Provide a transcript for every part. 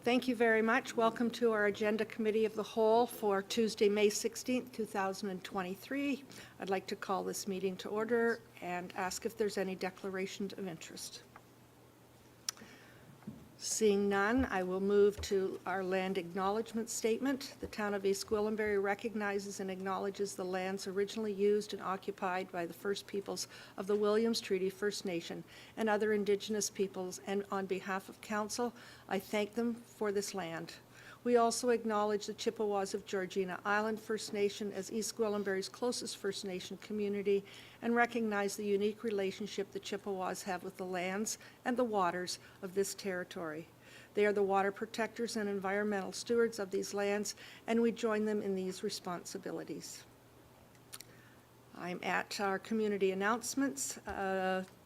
Thank you very much. Welcome to our Agenda Committee of the Whole for Tuesday, May 16th, 2023. I'd like to call this meeting to order and ask if there's any declarations of interest. Seeing none, I will move to our land acknowledgement statement. The town of East Gwillimbury recognizes and acknowledges the lands originally used and occupied by the First Peoples of the Williams Treaty First Nation and other Indigenous peoples, and on behalf of Council, I thank them for this land. We also acknowledge the Chippewas of Georgina Island First Nation as East Gwillimbury's closest First Nation community and recognize the unique relationship the Chippewas have with the lands and the waters of this territory. They are the water protectors and environmental stewards of these lands, and we join them in these responsibilities. I'm at our community announcements.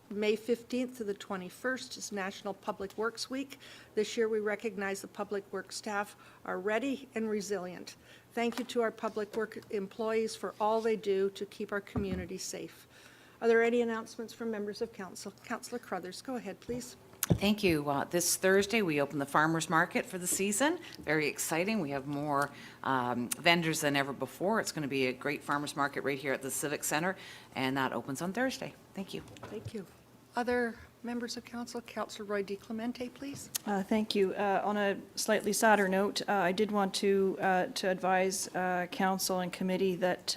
May 15th to the 21st is National Public Works Week. This year we recognize the public works staff are ready and resilient. Thank you to our public work employees for all they do to keep our community safe. Are there any announcements from members of council? Councillor Crothers, go ahead, please. Thank you. This Thursday, we open the farmers market for the season. Very exciting. We have more vendors than ever before. It's going to be a great farmers market right here at the Civic Center, and that opens on Thursday. Thank you. Thank you. Other members of council? Councillor Roy DeClemente, please. Thank you. On a slightly sadder note, I did want to advise council and committee that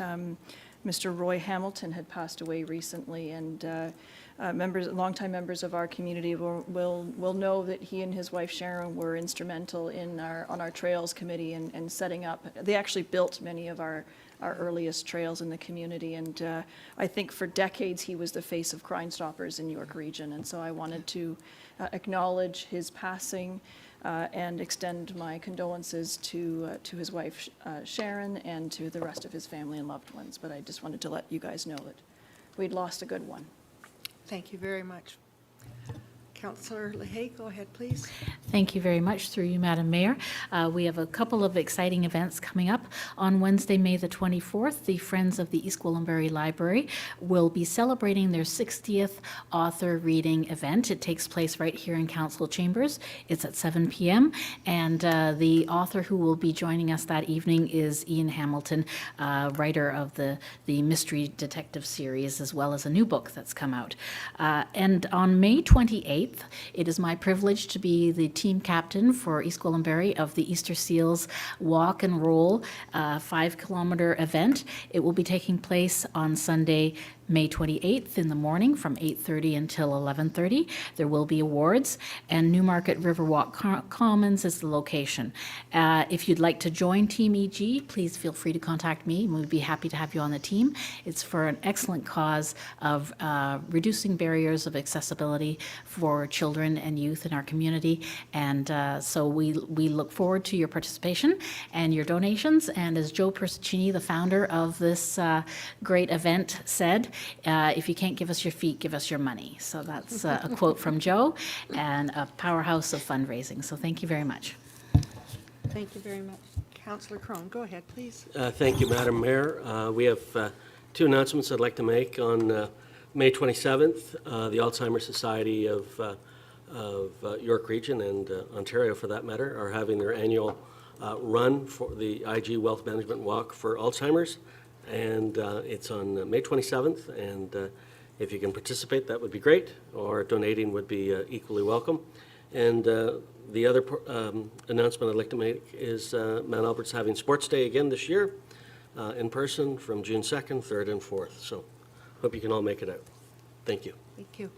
Mr. Roy Hamilton had passed away recently, and longtime members of our community will know that he and his wife Sharon were instrumental on our trails committee and setting up. They actually built many of our earliest trails in the community, and I think for decades he was the face of Crime Stoppers in York Region, and so I wanted to acknowledge his passing and extend my condolences to his wife Sharon and to the rest of his family and loved ones. But I just wanted to let you guys know that we'd lost a good one. Thank you very much. Councillor LaHaye, go ahead, please. Thank you very much. Through you, Madam Mayor. We have a couple of exciting events coming up. On Wednesday, May the 24th, the Friends of the East Gwillimbury Library will be celebrating their 60th author reading event. It takes place right here in Council Chambers. It's at 7 p.m. And the author who will be joining us that evening is Ian Hamilton, writer of the Mystery Detective series, as well as a new book that's come out. And on May 28th, it is my privilege to be the team captain for East Gwillimbury of the Easter Seals Walk and Roll 5-kilometer event. It will be taking place on Sunday, May 28th in the morning from 8:30 until 11:30. There will be awards, and Newmarket Riverwalk Commons is the location. If you'd like to join Team EG, please feel free to contact me, and we'd be happy to have you on the team. It's for an excellent cause of reducing barriers of accessibility for children and youth in our community, and so we look forward to your participation and your donations. And as Joe Persicini, the founder of this great event, said, if you can't give us your feet, give us your money. So that's a quote from Joe, and a powerhouse of fundraising. So thank you very much. Thank you very much. Councillor Crone, go ahead, please. Thank you, Madam Mayor. We have two announcements I'd like to make. On May 27th, the Alzheimer's Society of York Region and Ontario, for that matter, are having their annual run for the IG Wealth Management Walk for Alzheimer's. And it's on May 27th, and if you can participate, that would be great, or donating would be equally welcome. And the other announcement I'd like to make is Mount Albert's having Sports Day again this year, in person from June 2nd, 3rd, and 4th. So hope you can all make it out. Thank you. Thank you.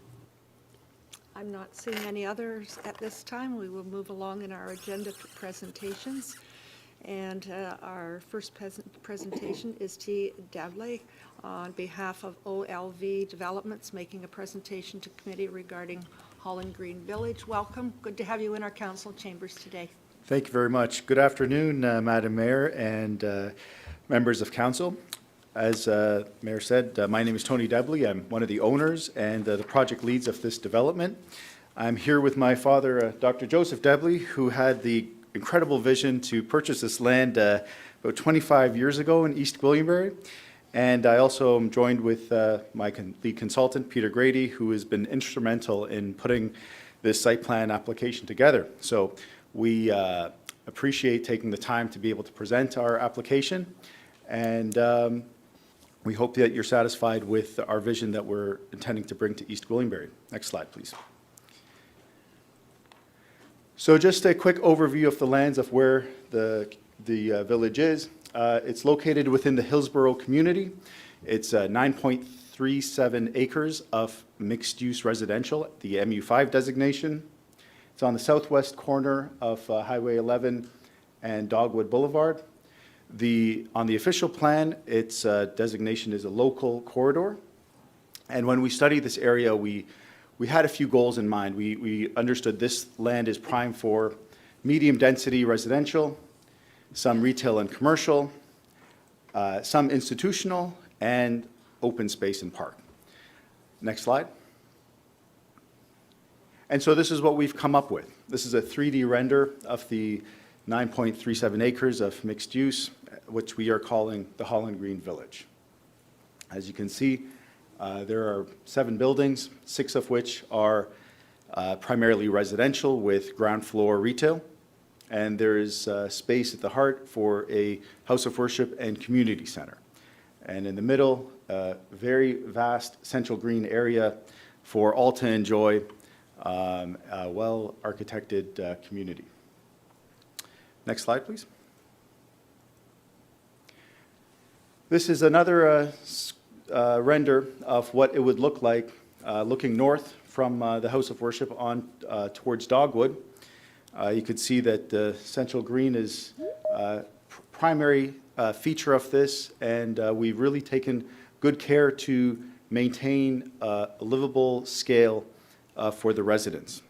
I'm not seeing any others at this time. We will move along in our agenda to presentations. And our first presentation is T. Dableh on behalf of OLV Developments, making a presentation to committee regarding Holland Green Village. Welcome. Good to have you in our council chambers today. Thank you very much. Good afternoon, Madam Mayor and members of council. As Mayor said, my name is Tony Dableh. I'm one of the owners and the project leads of this development. I'm here with my father, Dr. Joseph Dableh, who had the incredible vision to purchase this land about 25 years ago in East Gwillimbury. And I also am joined with my lead consultant, Peter Grady, who has been instrumental in putting this site plan application together. So We appreciate taking the time to be able to present our application, and we hope that you're satisfied with our vision that we're intending to bring to East Gwillimbury. Next slide, please. So just a quick overview of the lands of where the village is. It's located within the Hillsborough community. It's 9.37 acres of mixed-use residential, the MU5 designation. It's on the southwest corner of Highway 11 and Dogwood Boulevard. On the official plan, its designation is a local corridor. And when we studied this area, we had a few goals in mind. We understood this land is prime for medium-density residential, some retail and commercial, some institutional, and open space and park. Next slide. And so this is what we've come up with. This is a 3D render of the 9.37 acres of mixed use, which we are calling the Holland Green Village. As you can see, there are 7 buildings, 6 of which are primarily residential with ground floor retail. And there is space at the heart for a house of worship and community center. And in the middle, a very vast central green area for all to enjoy a well-architected community. Next slide, please. This is another render of what it would look like looking north from the house of worship on towards Dogwood. You could see that the central green is primary feature of this, and we've really taken good care to maintain a livable scale for the residents.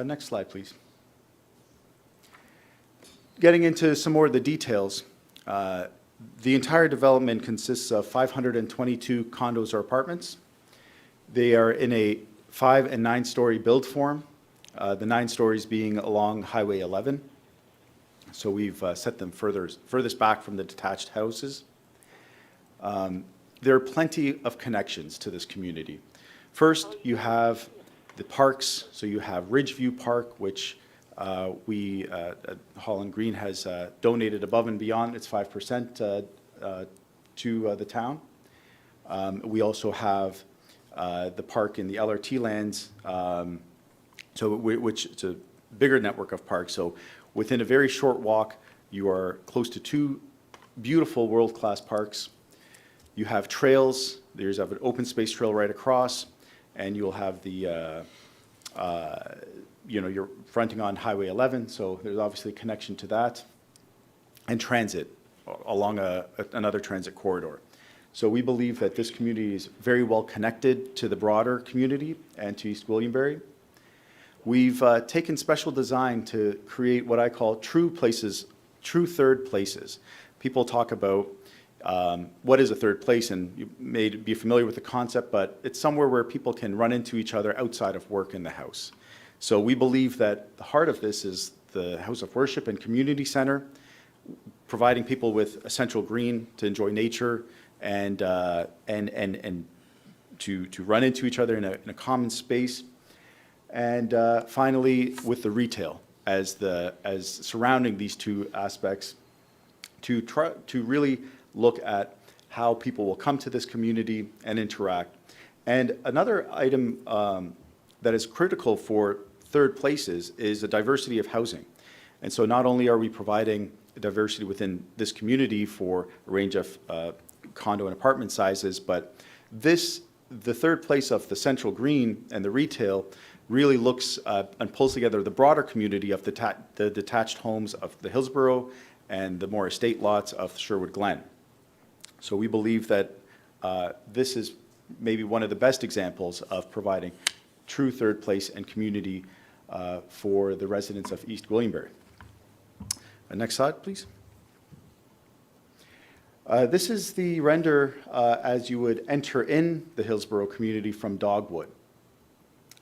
Next slide, please. Getting into some more of the details, the entire development consists of 522 condos or apartments. They are in a 5- and 9-story build form, the 9 stories being along Highway 11. So we've set them furthest back from the detached houses. There are plenty of connections to this community. First, you have the parks. So you have Ridgeview Park, which Holland Green has donated above and beyond its 5% to the town. We also have the park in the LRT lands, which it's a bigger network of parks. So within a very short walk, you are close to 2 beautiful world-class parks. You have trails. There's an open space trail right across, and you'll have the you're fronting on Highway 11, so there's obviously a connection to that, and transit along another transit corridor. So we believe that this community is very well connected to the broader community and to East Gwillimbury. We've taken special design to create what I call true places, true third places. People talk about what is a third place, and you may be familiar with the concept, but it's somewhere where people can run into each other outside of work in the house. So we believe that the heart of this is the house of worship and community center, providing people with a central green to enjoy nature and to run into each other in a common space. And finally, with the retail as surrounding these 2 aspects, to really look at how people will come to this community and interact. And another item that is critical for third places is a diversity of housing. And so not only are we providing diversity within this community for a range of condo and apartment sizes, but the third place of the central green and the retail really looks and pulls together the broader community of the detached homes of the Hillsborough and the more estate lots of Sherwood Glen. So we believe that this is maybe one of the best examples of providing true third place and community for the residents of East Gwillimbury. Next slide, please. This is the render as you would enter in the Hillsborough community from Dogwood.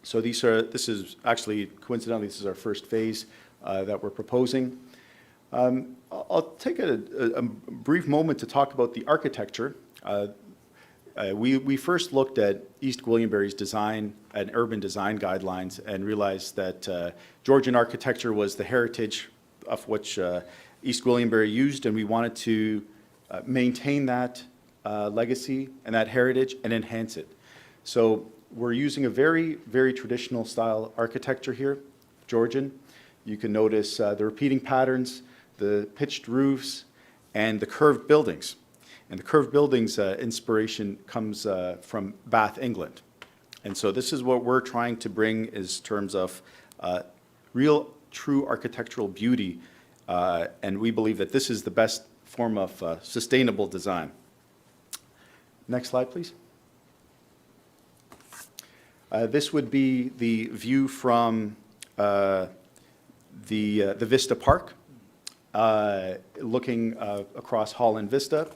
So this is actually, coincidentally, this is our first phase that we're proposing. I'll take a brief moment to talk about the architecture. We first looked at East Gwillimbury's design and urban design guidelines and realized that Georgian architecture was the heritage of which East Gwillimbury used, and we wanted to maintain that legacy and that heritage and enhance it. So we're using a very, very traditional style architecture here, Georgian. You can notice the repeating patterns, the pitched roofs, and the curved buildings. And the curved buildings inspiration comes from Bath, England. And so this is what we're trying to bring is terms of real, true architectural beauty. And we believe that this is the best form of sustainable design. Next slide, please. This would be the view from the Vista Park, looking across Holland Vista.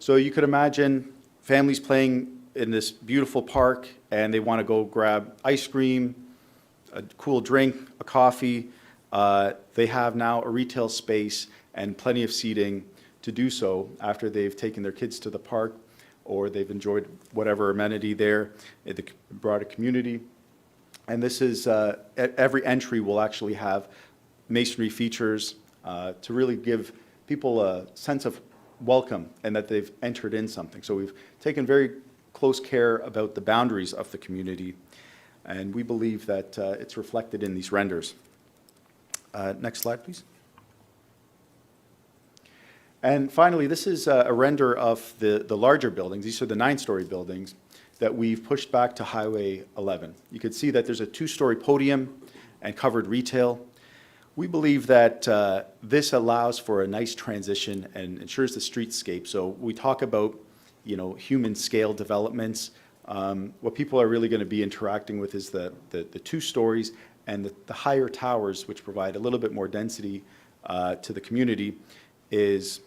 So you could imagine families playing in this beautiful park, and they want to go grab ice cream, a cool drink, a coffee. They have now a retail space and plenty of seating to do so after they've taken their kids to the park or they've enjoyed whatever amenity there in the broader community. And this is, every entry will actually have masonry features to really give people a sense of welcome and that they've entered in something. So we've taken very close care about the boundaries of the community, and we believe that it's reflected in these renders. Next slide, please. And finally, this is a render of the larger buildings. These are the 9-story buildings that we've pushed back to Highway 11. You can see that there's a 2-story podium and covered retail. We believe that this allows for a nice transition and ensures the streetscape. So we talk about, you know, human scale developments. What people are really going to be interacting with is the 2 stories and the higher towers, which provide a little bit more density to the community, is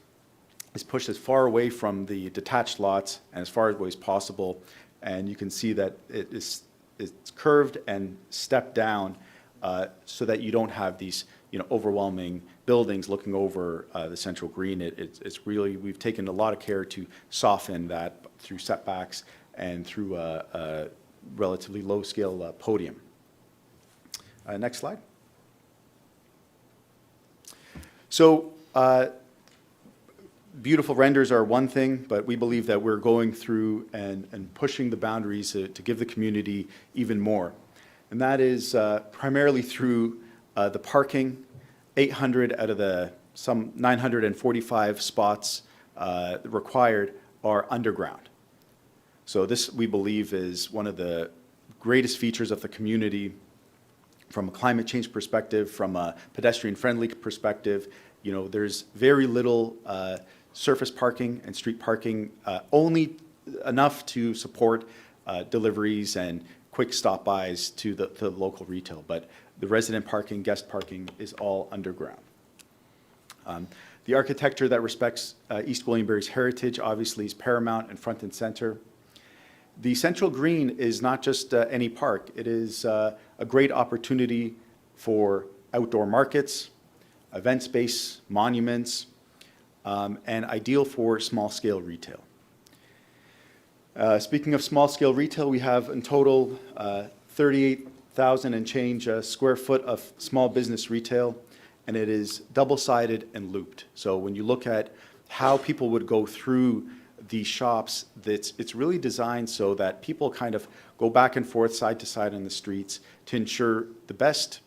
pushed as far away from the detached lots and as far away as possible. And you can see that it's curved and stepped down so that you don't have these, you know, overwhelming buildings looking over the central green. It's really, we've taken a lot of care to soften that through setbacks and through a relatively low scale podium. Next slide. So beautiful renders are one thing, but we believe that we're going through and pushing the boundaries to give the community even more. And that is primarily through the parking. 800 out of the some 945 spots required are underground. So this, we believe, is one of the greatest features of the community from a climate change perspective, from a pedestrian-friendly perspective. You know, there's very little surface parking and street parking, only enough to support deliveries and quick stop-bys to the local retail. But the resident parking, guest parking is all underground. The architecture that respects East Gwillimbury's heritage obviously is paramount and front and center. The Central Green is not just any park. It is a great opportunity for outdoor markets, event space, monuments, and ideal for small-scale retail. Speaking of small-scale retail, we have in total 38,000 and change square foot of small business retail, and it is double-sided and looped. So when you look at how people would go through these shops, it's really designed so that people kind of go back and forth, side to side on the streets to ensure the best,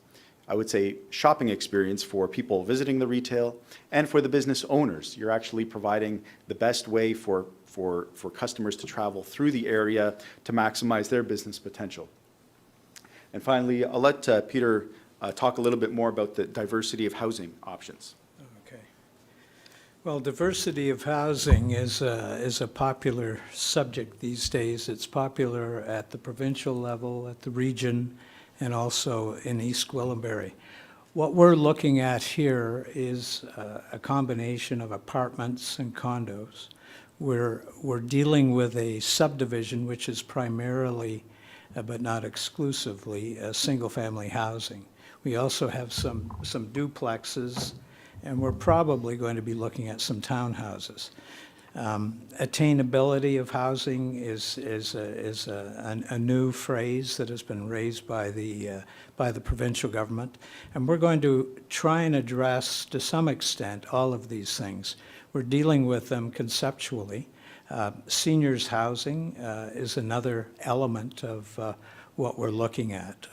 I would say, shopping experience for people visiting the retail and for the business owners. You're actually providing the best way for customers to travel through the area to maximize their business potential. And finally, I'll let Peter talk a little bit more about the diversity of housing options. Okay. Well, diversity of housing is a popular subject these days. It's popular at the provincial level, at the region, and also in East Gwillimbury. What we're looking at here is a combination of apartments and condos. We're dealing with a subdivision which is primarily, but not exclusively, single-family housing. We also have some duplexes, and we're probably going to be looking at some townhouses. Attainability of housing is a new phrase that has been raised by the provincial government, and we're going to try and address, to some extent, all of these things. We're dealing with them conceptually. Seniors housing is another element of what we're looking at.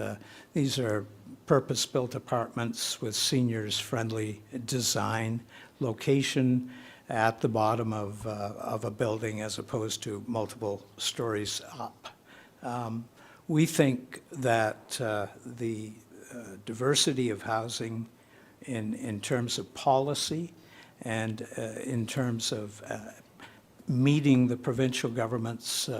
These are purpose-built apartments with seniors-friendly design, location at the bottom of a building as opposed to multiple stories up. We think that the diversity of housing in terms of policy and in terms of meeting the provincial government's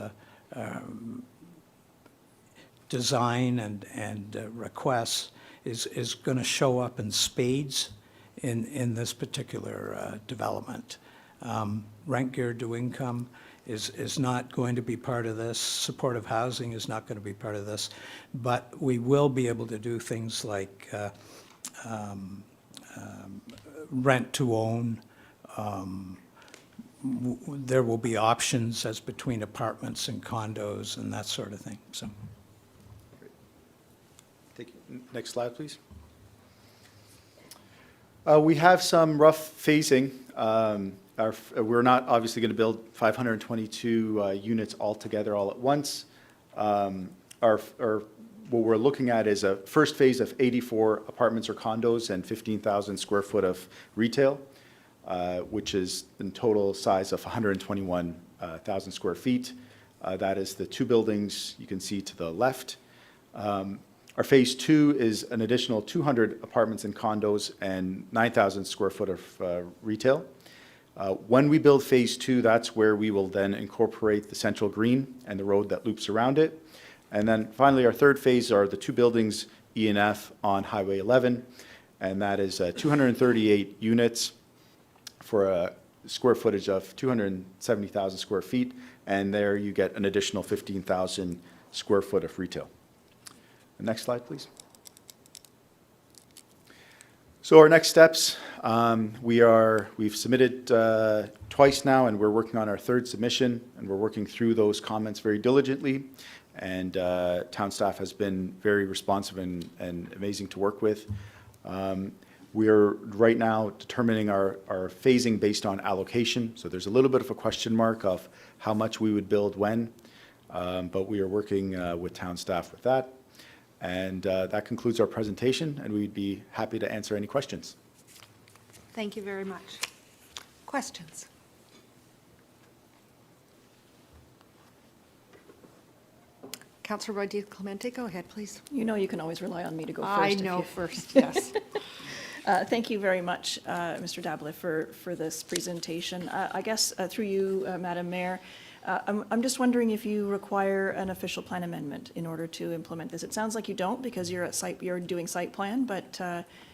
design and requests is going to show up in spades in this particular development. Rent geared to income is not going to be part of this. Supportive housing is not going to be part of this. But we will be able to do things like rent to own. There will be options as between apartments and condos and that sort of thing. So. Next slide, please. We have some rough phasing. We're not obviously going to build 522 units altogether all at once. What we're looking at is a first phase of 84 apartments or condos and 15,000 square foot of retail, which is in total size of 121,000 square feet. That is the two buildings you can see to the left. Our phase 2 is an additional 200 apartments and condos and 9,000 square foot of retail. When we build phase 2, that's where we will then incorporate the central green and the road that loops around it. And then finally, our third phase are the two buildings, E and F, on Highway 11, and that is 238 units for a square footage of 270,000 square feet, and there you get an additional 15,000 square foot of retail. Next slide, please. So our next steps, we've submitted twice now, and we're working on our third submission, and we're working through those comments very diligently. And town staff has been very responsive and amazing to work with. We're right now determining our phasing based on allocation. So there's a little bit of a question mark of how much we would build when, but we are working with town staff with that. And that concludes our presentation, and we'd be happy to answer any questions. Thank you very much. Questions? Councillor Roy Clemente, go ahead, please. You know you can always rely on me to go first. I if know you- first, yes. Thank you very much, Mr. Dableh, for this presentation. I guess through you, Madam Mayor, I'm just wondering if you require an official plan amendment in order to implement this. It sounds like you don't because you're doing site plan, but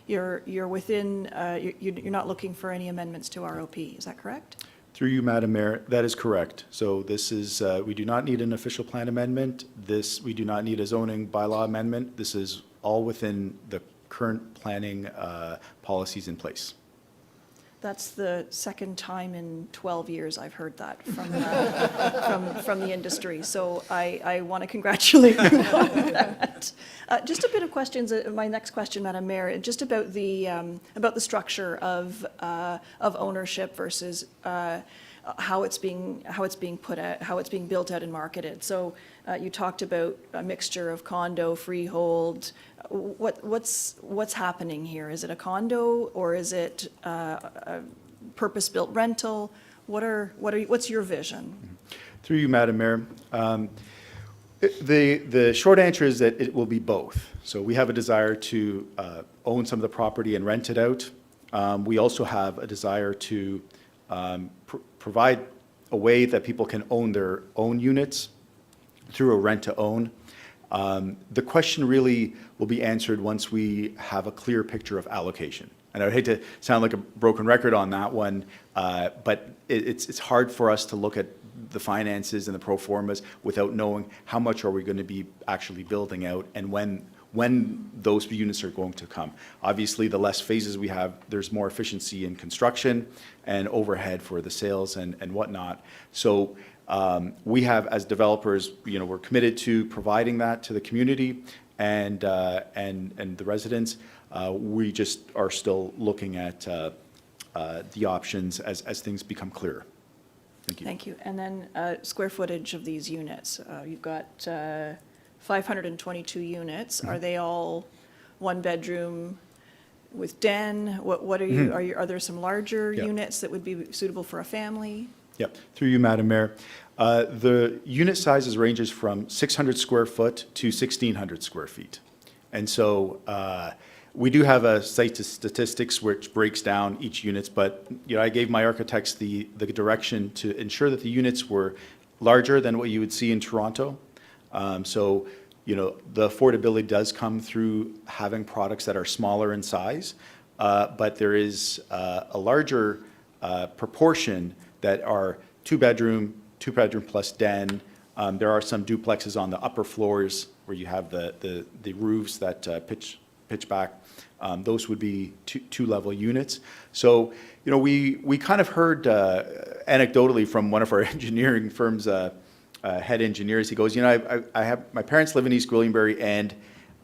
you're not looking for any amendments to ROP. Is that correct? Through you, Madam Mayor, that is correct. So this is, we do not need an official plan amendment. We do not need a zoning bylaw amendment. This is all within the current planning policies in place. That's the second time in 12 years I've heard that from the industry. So I want to congratulate you on that. Just a bit of questions. My next question, Madam Mayor, just about the structure of ownership versus how it's being put out, how it's being built out and marketed. So you talked about a mixture of condo, freehold. What's happening here? Is it a condo or is it a purpose-built rental? What's your vision? Through you, Madam Mayor. The short answer is that it will be both. So we have a desire to own some of the property and rent it out. We also have a desire to provide a way that people can own their own units through a rent-to-own. The question really will be answered once we have a clear picture of allocation. And I would hate to sound like a broken record on that one, but it's hard for us to look at the finances and the pro formas without knowing how much are we going to be actually building out and when when those units are going to come. Obviously, the less phases we have, there's more efficiency in construction and overhead for the sales and whatnot. So we have, as developers, we're committed to providing that to the community and the residents. We just are still looking at the options as things become clearer. Thank you. Thank you. And then square footage of these units. You've got 522 units. Are they all one bedroom with den? What are you, are there some larger Yeah. units that would be suitable for a family? Yep, through you, Madam Mayor. The unit sizes ranges from 600 square foot to 1,600 square feet. And so we do have a site statistics which breaks down each units, but I gave my architects the direction to ensure that the units were larger than what you would see in Toronto. So the affordability does come through having products that are smaller in size, but there is a larger proportion that are two-bedroom plus den. There are some duplexes on the upper floors where you have the roofs that pitch back. Those would be two-level units. So, we kind of heard anecdotally from one of our engineering firms, head engineers. He goes, I have my parents live in East Gwillimbury,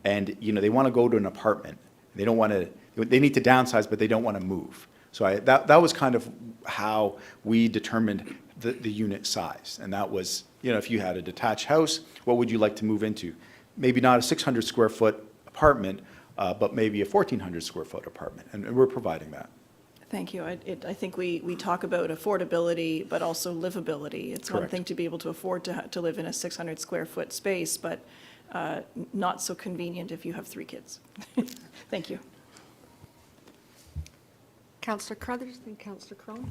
and they want to go to an apartment. They don't want to. They need to downsize, but they don't want to move. So that was kind of how we determined the unit size, and that was, if you had a detached house, what would you like to move into? Maybe not a 600 square foot apartment, but maybe a 1,400 square foot apartment, and we're providing that. Thank you. I think we talk about affordability, but also livability. It's one Correct. thing to be able to afford to live in a 600 square foot space, but not so convenient if you have 3 kids. Thank you. Councillor Crothers and Councillor Crone.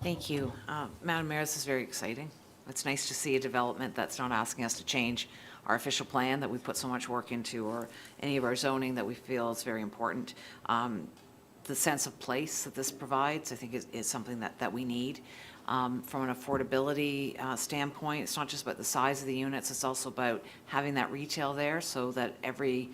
Thank you. Madam Mayor, this is very exciting. It's nice to see a development that's not asking us to change our official plan that we put so much work into, or any of our zoning that we feel is very important. The sense of place that this provides, I think, is something that we need. From an affordability standpoint, it's not just about the size of the units, it's also about having that retail there so that every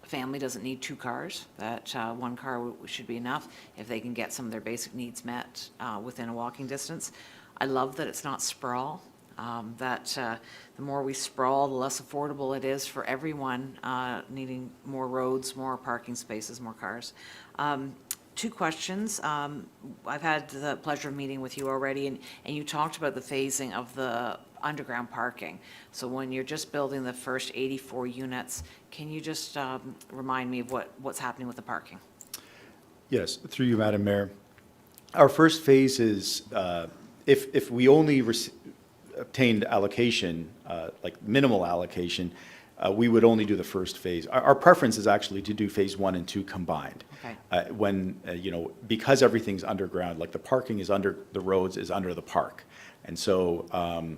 family doesn't need 2 cars, that 1 car should be enough if they can get some of their basic needs met within a walking distance. I love that it's not sprawl, the more we sprawl, the less affordable it is for everyone needing more roads, more parking spaces, more cars. 2 questions. I've had the pleasure of meeting with you already, and you talked about the phasing of the underground parking. So when you're just building the first 84 units, can you just remind me of what's happening with the parking? Yes, through you, Madam Mayor. Our first phase is, if we only obtained allocation, like minimal allocation, we would only do the first phase. Our preference is actually to do phase 1 and 2 combined. Okay. When, because everything's underground, like the parking is under the roads, is under the park. And so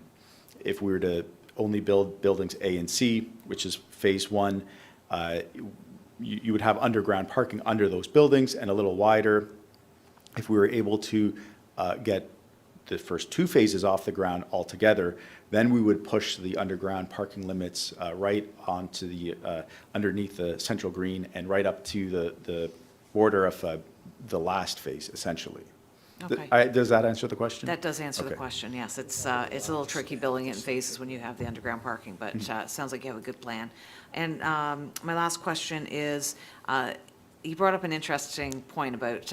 if we were to only build buildings A and C, which is phase 1, you would have underground parking under those buildings and a little wider. If we were able to get the first 2 phases off the ground altogether, then we would push the underground parking limits right onto the, underneath the central green and right up to the border of the last phase, essentially. Okay. Does that answer the question? That does answer the Okay. question, yes. It's a little tricky building it in phases when you have the underground parking, but it sounds like you have a good plan. And my last question is, you brought up an interesting point about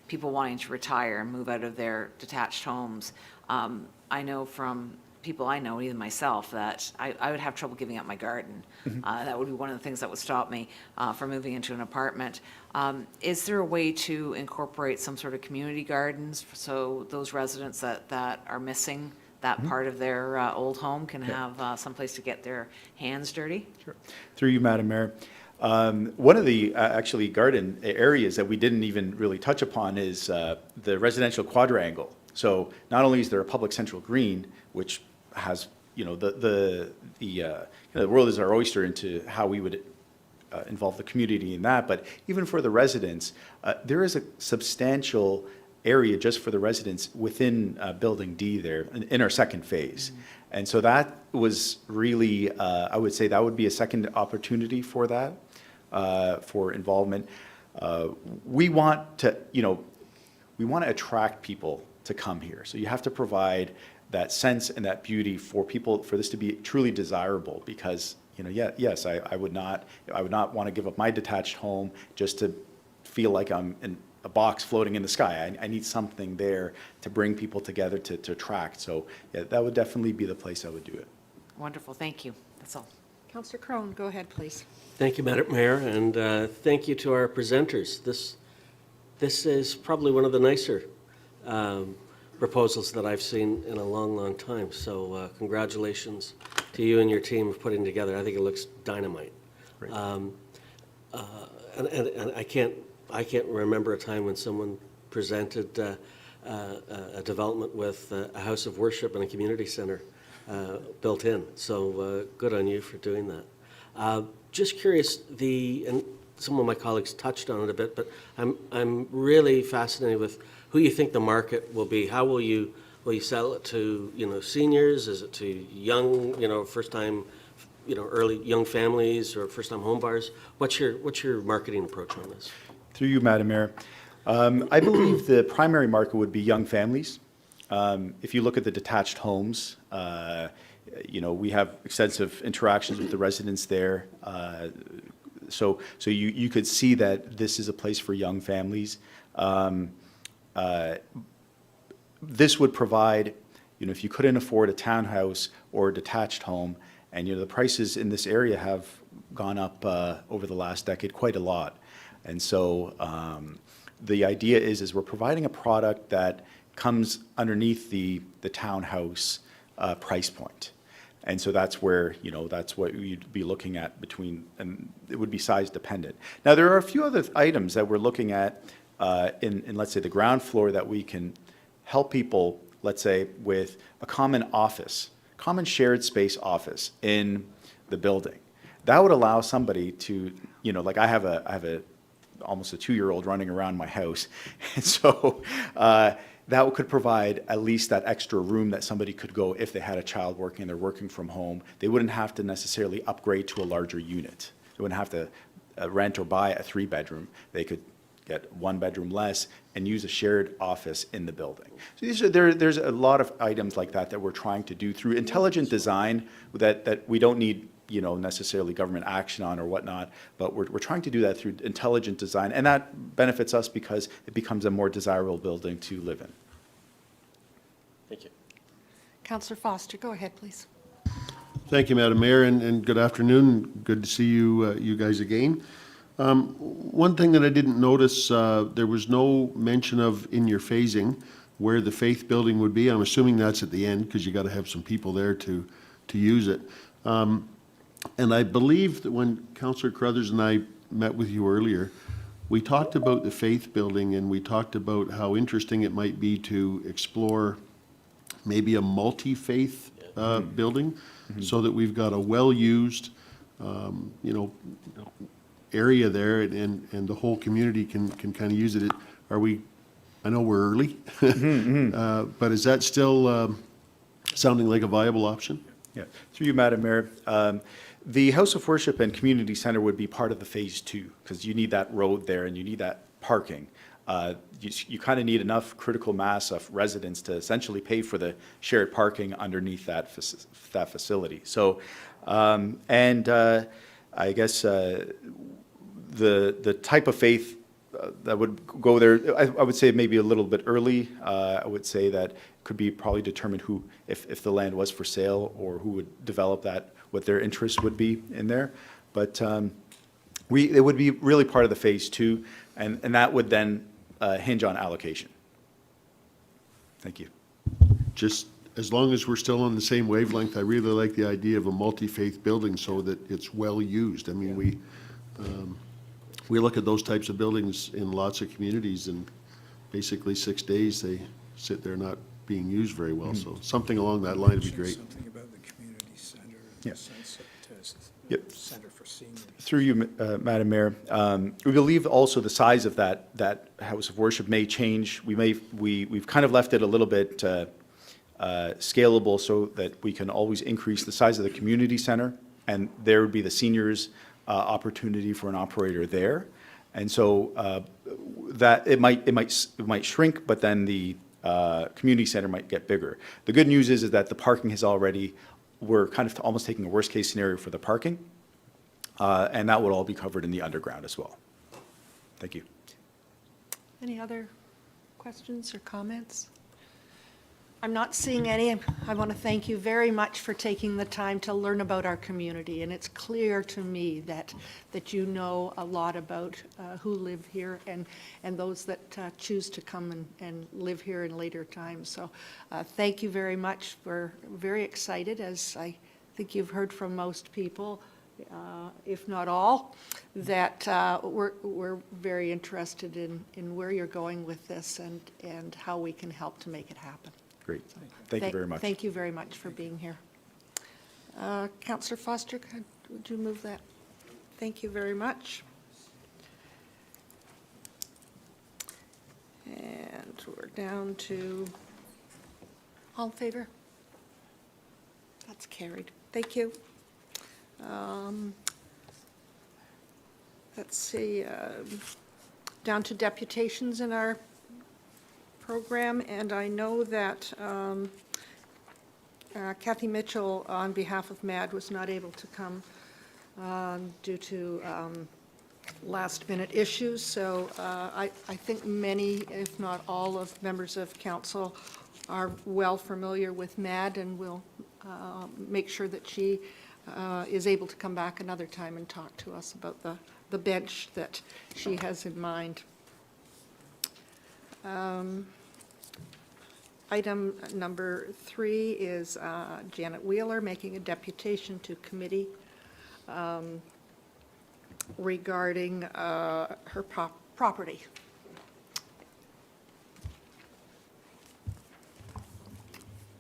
people wanting to retire and move out of their detached homes. I know from people I know, even myself, that I would have trouble giving up my garden. That would be one of the things that would stop me from moving into an apartment. Is there a way to incorporate some sort of community gardens so those residents that are missing that part of their old home can have some place to get their hands dirty? Sure. Through you, Madam Mayor. One of the actually garden areas that we didn't even really touch upon is the residential quadrangle. So not only is there a public central green, which has, the world is our oyster into how we would involve the community in that, but even for the residents, there is a substantial area just for the residents within Building D there in our second phase. And so that was really, I would say that would be a second opportunity for that, for involvement. We want to, we want to attract people to come here. So you have to provide that sense and that beauty for people, for this to be truly desirable, because, yes, I would not want to give up my detached home just to feel like I'm in a box floating in the sky. I need something there to bring people together to attract. So yeah, that would definitely be the place I would do it. Wonderful, thank you. That's all. Councillor Crone, go ahead, please. Thank you, Madam Mayor, and thank you to our presenters. This is probably one of the nicer proposals that I've seen in a long, long time. So congratulations to you and your team for putting together. I think it looks dynamite. Great. And I can't remember a time when someone presented a development with a house of worship and a community center built in. So good on you for doing that. Just curious, and some of my colleagues touched on it a bit, but I'm really fascinated with who you think the market will be. How will you sell it to seniors? Is it to young first time early young families or first time home buyers? What's your marketing approach on this? Through you, Madam Mayor. I believe the primary market would be young families. If you look at the detached homes, we have extensive interactions with the residents there. So you could see that this is a place for young families. This would provide, if you couldn't afford a townhouse or a detached home, and the prices in this area have gone up over the last decade quite a lot. And so the idea is we're providing a product that comes underneath the townhouse price point. And so that's where, that's what you'd be looking at and it would be size dependent. Now, there are a few other items that we're looking at in, let's say, the ground floor that we can help people, let's say, with a common office, common shared space office in the building. That would allow somebody to, like I have almost a 2-year-old running around my house. And so that could provide at least that extra room that somebody could go if they had a child working and they're working from home. They wouldn't have to necessarily upgrade to a larger unit. They wouldn't have to rent or buy a 3-bedroom. They could get 1 bedroom less and use a shared office in the building. So there's a lot of items like that we're trying to do through intelligent design that we don't need necessarily government action on or whatnot, but we're trying to do that through intelligent design, and that benefits us because it becomes a more desirable building to live in. Thank you. Councillor Foster, go ahead, please. Thank you, Madam Mayor, and good afternoon. Good to see you guys again. One thing that I didn't notice, there was no mention of in your phasing where the Faith building would be. I'm assuming that's at the end because you got to have some people there to use it. And I believe that when Councillor Carruthers and I met with you earlier, we talked about the Faith building and we talked about how interesting it might be to explore maybe a multi-faith building, so that we've got a well-used, area there and the whole community can kind of use it. I know we're early, but is that still sounding like a viable option? Yeah, through you, Madam Mayor. The House of Worship and Community Center would be part of the Phase 2 because you need that road there and you need that parking. You kind of need enough critical mass of residents to essentially pay for the shared parking underneath that facility. So, I guess the type of faith that would go there, I would say maybe a little bit early. I would say that could be probably determined if the land was for sale or who would develop that, what their interest would be in there. But it would be really part of the Phase 2, and that would then hinge on allocation. Thank you. Just as long as we're still on the same wavelength, I really like the idea of a multi-faith building so that it's well used. I mean, we look at those types of buildings in lots of communities and basically 6 days they sit there not being used very well. So something along that line would be great. Something about the community center, Yeah. Yep. center for seniors. Through you, Madam Mayor, we believe also the size of that house of worship may change. We've kind of left it a little bit scalable so that we can always increase the size of the community center, and there would be the seniors' opportunity for an operator there. And so that it might shrink, but then the community center might get bigger. The good news is that the parking has already, we're kind of almost taking a worst-case scenario for the parking, and that would all be covered in the underground as well. Thank you. Any other questions or comments? I'm not seeing any. I want to thank you very much for taking the time to learn about our community, and it's clear to me that you know a lot about who live here and those that choose to come and live here in later times. So thank you very much. We're very excited, as I think you've heard from most people, if not all, that we're very interested in where you're going with this and how we can help to make it happen. Great. Thank you very much. Thank you very much for being here. Councillor Foster, would you move that? Thank you very much. And we're down to, all in favor? That's carried. Thank you. Let's see, down to deputations in our program, and I know that Kathy Mitchell, on behalf of MAD, was not able to come due to last-minute issues, so I think many, if not all, of members of council are well familiar with MAD, and will make sure that she is able to come back another time and talk to us about the bench that she has in mind. Item number 3 is Janet Wheeler making a deputation to committee regarding her property.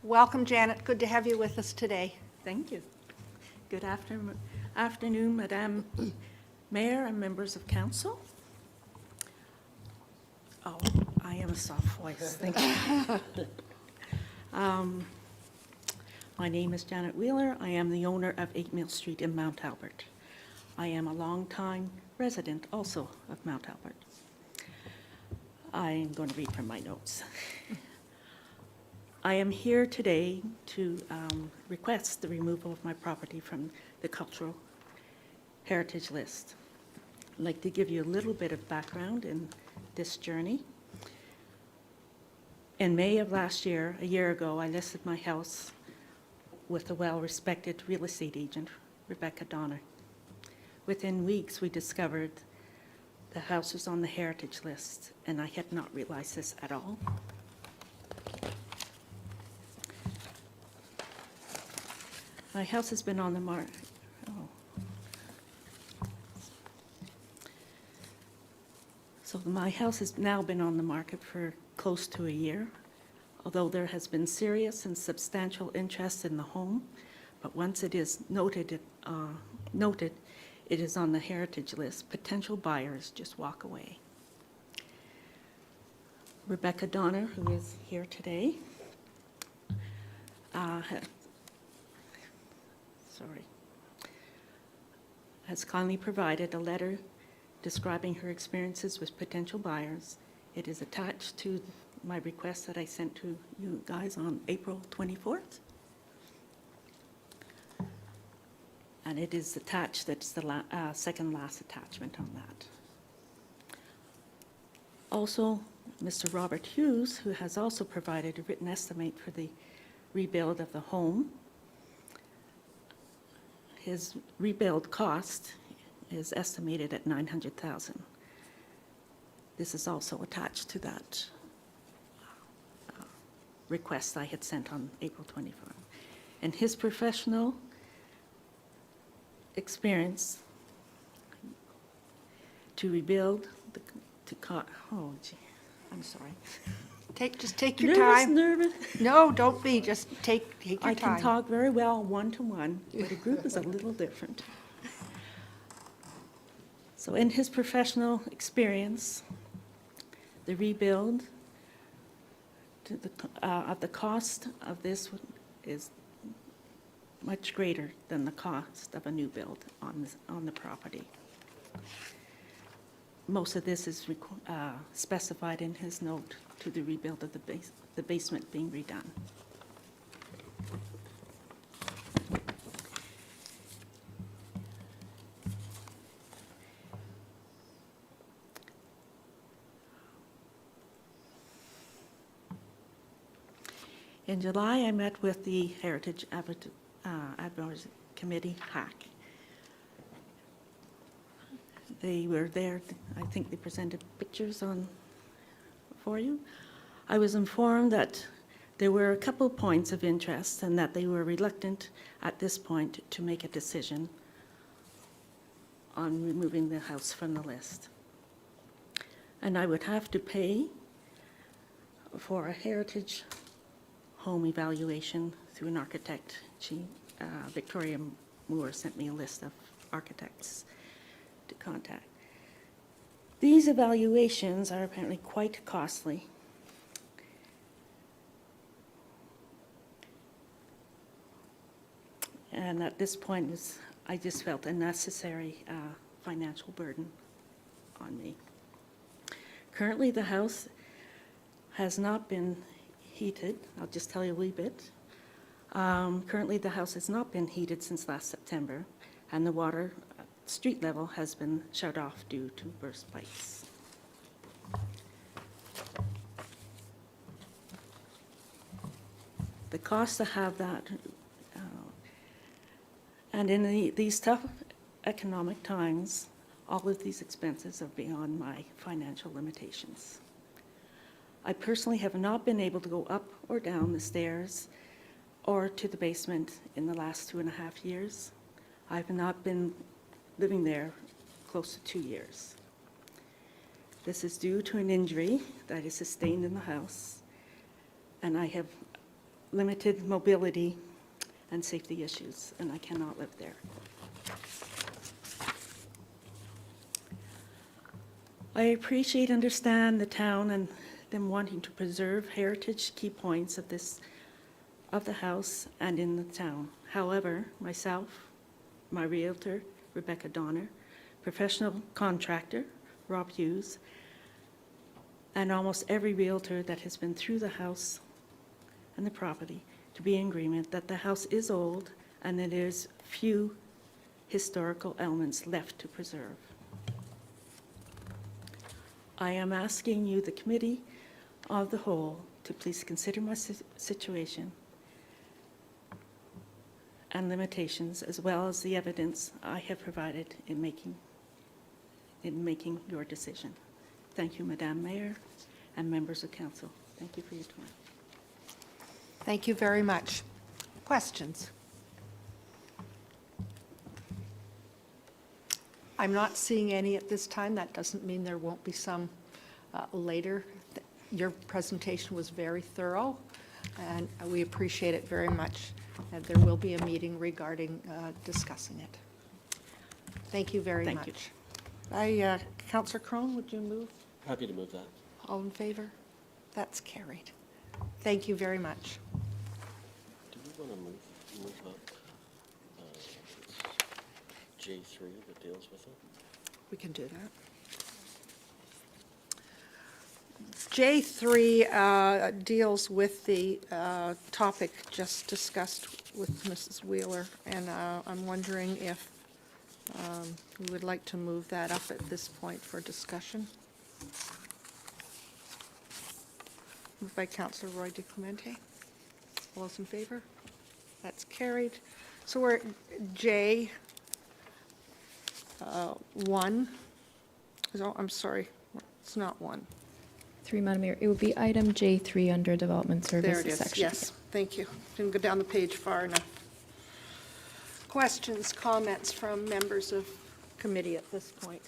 Welcome, Janet. Good to have you with us today. Thank you. Good afternoon, Madam Mayor and members of council. Oh, I am a soft voice, thank you. My name is Janet Wheeler. I am the owner of 8 Mill Street in Mount Albert. I am a longtime resident also of Mount Albert. I am going to read from my notes. I am here today to request the removal of my property from the Cultural Heritage List. I'd like to give you a little bit of background in this journey. In May of last year, a year ago, I listed my house with a well-respected real estate agent, Rebecca Donner. Within weeks, we discovered the house was on the Heritage List, and I had not realized this at all. My house has been on the market. So my house has now been on the market for close to a year, although there has been serious and substantial interest in the home. But once it is noted, it is on the Heritage List, potential buyers just walk away. Rebecca Donner, who is here today, has kindly provided a letter describing her experiences with potential buyers. It is attached to my request that I sent to you guys on April 24th. And it is attached, that's the second last attachment on that. Also, Mr. Robert Hughes, who has also provided a written estimate for the rebuild of the home. His rebuild cost is estimated at $900,000. This is also attached to that request I had sent on April 24th. And his professional experience to rebuild I'm sorry. Just take your time. Nervous. No, don't be. Just take your time. I can talk very well one-to-one, but a group is a little different. So in his professional experience, the rebuild the cost of this is much greater than the cost of a new build on the property. Most of this is specified in his note to the rebuild of the basement being redone. In July, I met with the Heritage Advisory Committee, HAC. They were there, I think they presented pictures for you. I was informed that there were a couple points of interest and that they were reluctant at this point to make a decision on removing the house from the list. And I would have to pay for a heritage home evaluation through an architect. Victoria Moore sent me a list of architects to contact. These evaluations are apparently quite costly. And at this point, I just felt a necessary financial burden on me. Currently, the house has not been heated. I'll just tell you a wee bit. Currently, the house has not been heated since last September, and the water street level has been shut off due to burst pipes. The cost to have that, and in these tough economic times, all of these expenses are beyond my financial limitations. I personally have not been able to go up or down the stairs or to the basement in the last 2.5 years. I've not been living there close to 2 years. This is due to an injury that I sustained in the house, and I have limited mobility and safety issues, and I cannot live there. I appreciate, understand the town and them wanting to preserve heritage key points of the house and in the town. However, myself, my realtor, Rebecca Donner, professional contractor, Rob Hughes, and almost every realtor that has been through the house and the property to be in agreement that the house is old and that there's few historical elements left to preserve. I am asking you, the committee of the whole, to please consider my situation and limitations, as well as the evidence I have provided in making your decision. Thank you, Madam Mayor and members of council. Thank you for your time. Thank you very much. Questions? I'm not seeing any at this time. That doesn't mean there won't be some later. Your presentation was very thorough, and we appreciate it very much. And there will be a meeting regarding discussing it. Thank you very much. Thank you. Councillor Crone, would you move? Happy to move that. All in favor? That's carried. Thank you very much. Do we want to move up J3 that deals with it? We can do that. J3 deals with the topic just discussed with Mrs. Wheeler, and I'm wondering if we would like to move that up at this point for discussion. Moved by Councillor Roy DeClemente. All those in favor? That's carried. So we're at J1. Oh, I'm sorry, it's not 1. 3, Madam Mayor. It would be item J3 under Development There Services it is, section. yes, thank you. Didn't go down the page far enough. Questions, comments from members of committee at this point?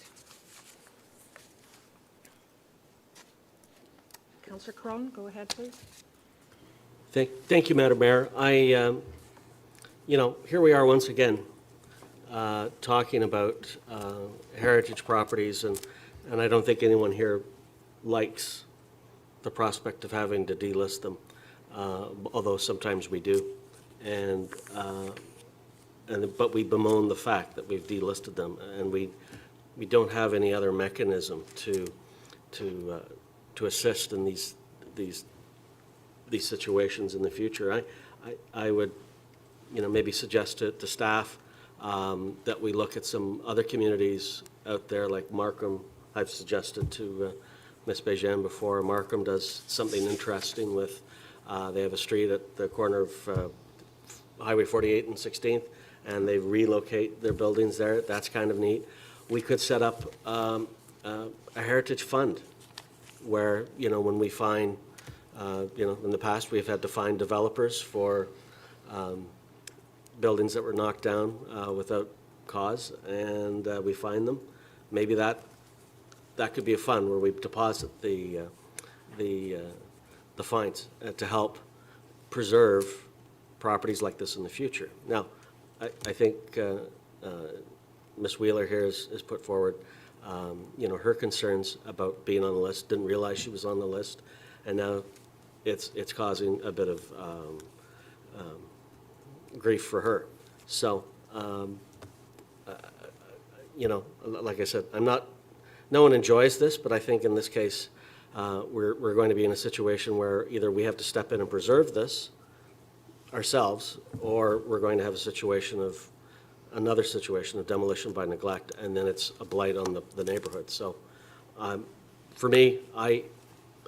Councillor Crone, go ahead, please. Thank you, Madam Mayor. Here we are once again, talking about heritage properties, and I don't think anyone here likes the prospect of having to delist them, although sometimes we do. But we bemoan the fact that we've delisted them, and we don't have any other mechanism to assist in these situations in the future. I would, maybe suggest to staff that we look at some other communities out there, like Markham. I've suggested to Ms. Bejane before. Markham does something interesting with, they have a street at the corner of Highway 48 and 16th, and they relocate their buildings there. That's kind of neat. We could set up a heritage fund where, when we find, in the past, we've had to find developers for buildings that were knocked down without cause, and we find them. Maybe that could be a fund where we deposit the fines to help preserve properties like this in the future. Now, I think Ms. Wheeler here has put forward, her concerns about being on the list. Didn't realize she was on the list, and now it's causing a bit of grief for her. So, like I said, no one enjoys this, but I think in this case, we're going to be in a situation where either we have to step in and preserve this ourselves, or we're going to have another situation of demolition by neglect, and then it's a blight on the neighborhood. So, for me, I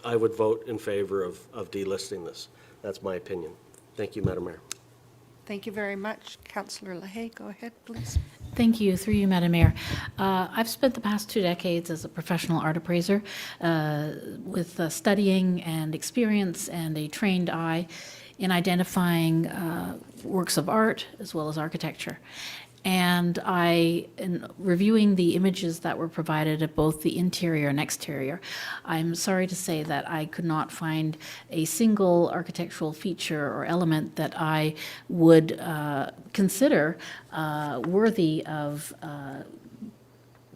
would vote in favor of delisting this. That's my opinion. Thank you, Madam Mayor. Thank you very much. Councillor LaHaye, go ahead, please. Thank you. Through you, Madam Mayor. I've spent the past 2 decades as a professional art appraiser with studying and experience and a trained eye in identifying works of art as well as architecture. And in reviewing the images that were provided of both the interior and exterior, I'm sorry to say that I could not find a single architectural feature or element that I would consider worthy of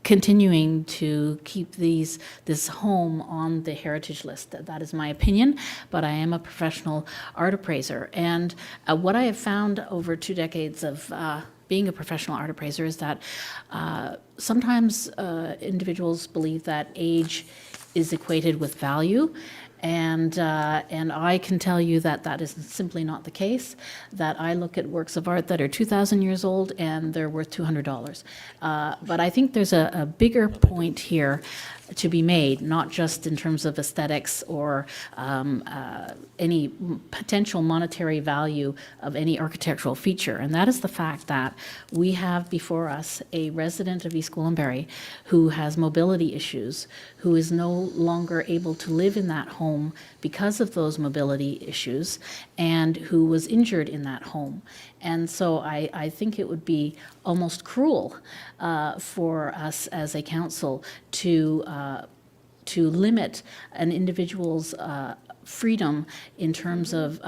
continuing to keep this home on the heritage list. That is my opinion, but I am a professional art appraiser. And what I have found over 2 decades of being a professional art appraiser is that sometimes individuals believe that age is equated with value. And I can tell you that that is simply not the case, that I look at works of art that are 2,000 years old and they're worth $200. But I think there's a bigger point here to be made, not just in terms of aesthetics or any potential monetary value of any architectural feature. And that is the fact that we have before us a resident of East Gwillimbury who has mobility issues, who is no longer able to live in that home because of those mobility issues, and who was injured in that home. And so I think it would be almost cruel for us as a council to limit an individual's freedom in terms of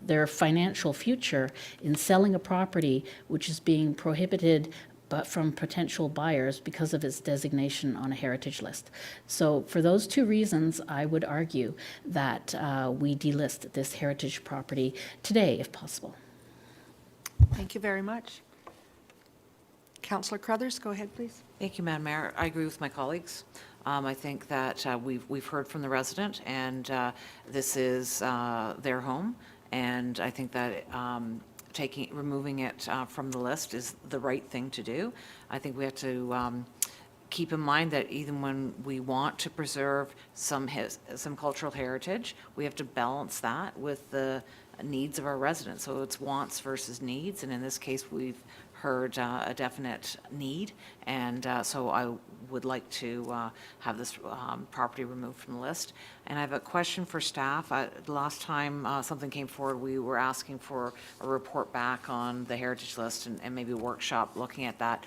their financial future in selling a property which is being prohibited but from potential buyers because of its designation on a heritage list. So for those 2 reasons, I would argue that we delist this heritage property today, if possible. Thank you very much. Councillor Crothers, go ahead, please. Thank you, Madam Mayor. I agree with my colleagues. I think that we've heard from the resident, and this is their home, and I think that removing it from the list is the right thing to do. I think we have to keep in mind that even when we want to preserve some cultural heritage, we have to balance that with the needs of our residents. So it's wants versus needs, and in this case, we've heard a definite need, and so I would like to have this property removed from the list. And I have a question for staff. Last time something came forward, we were asking for a report back on the heritage list and maybe a workshop looking at that.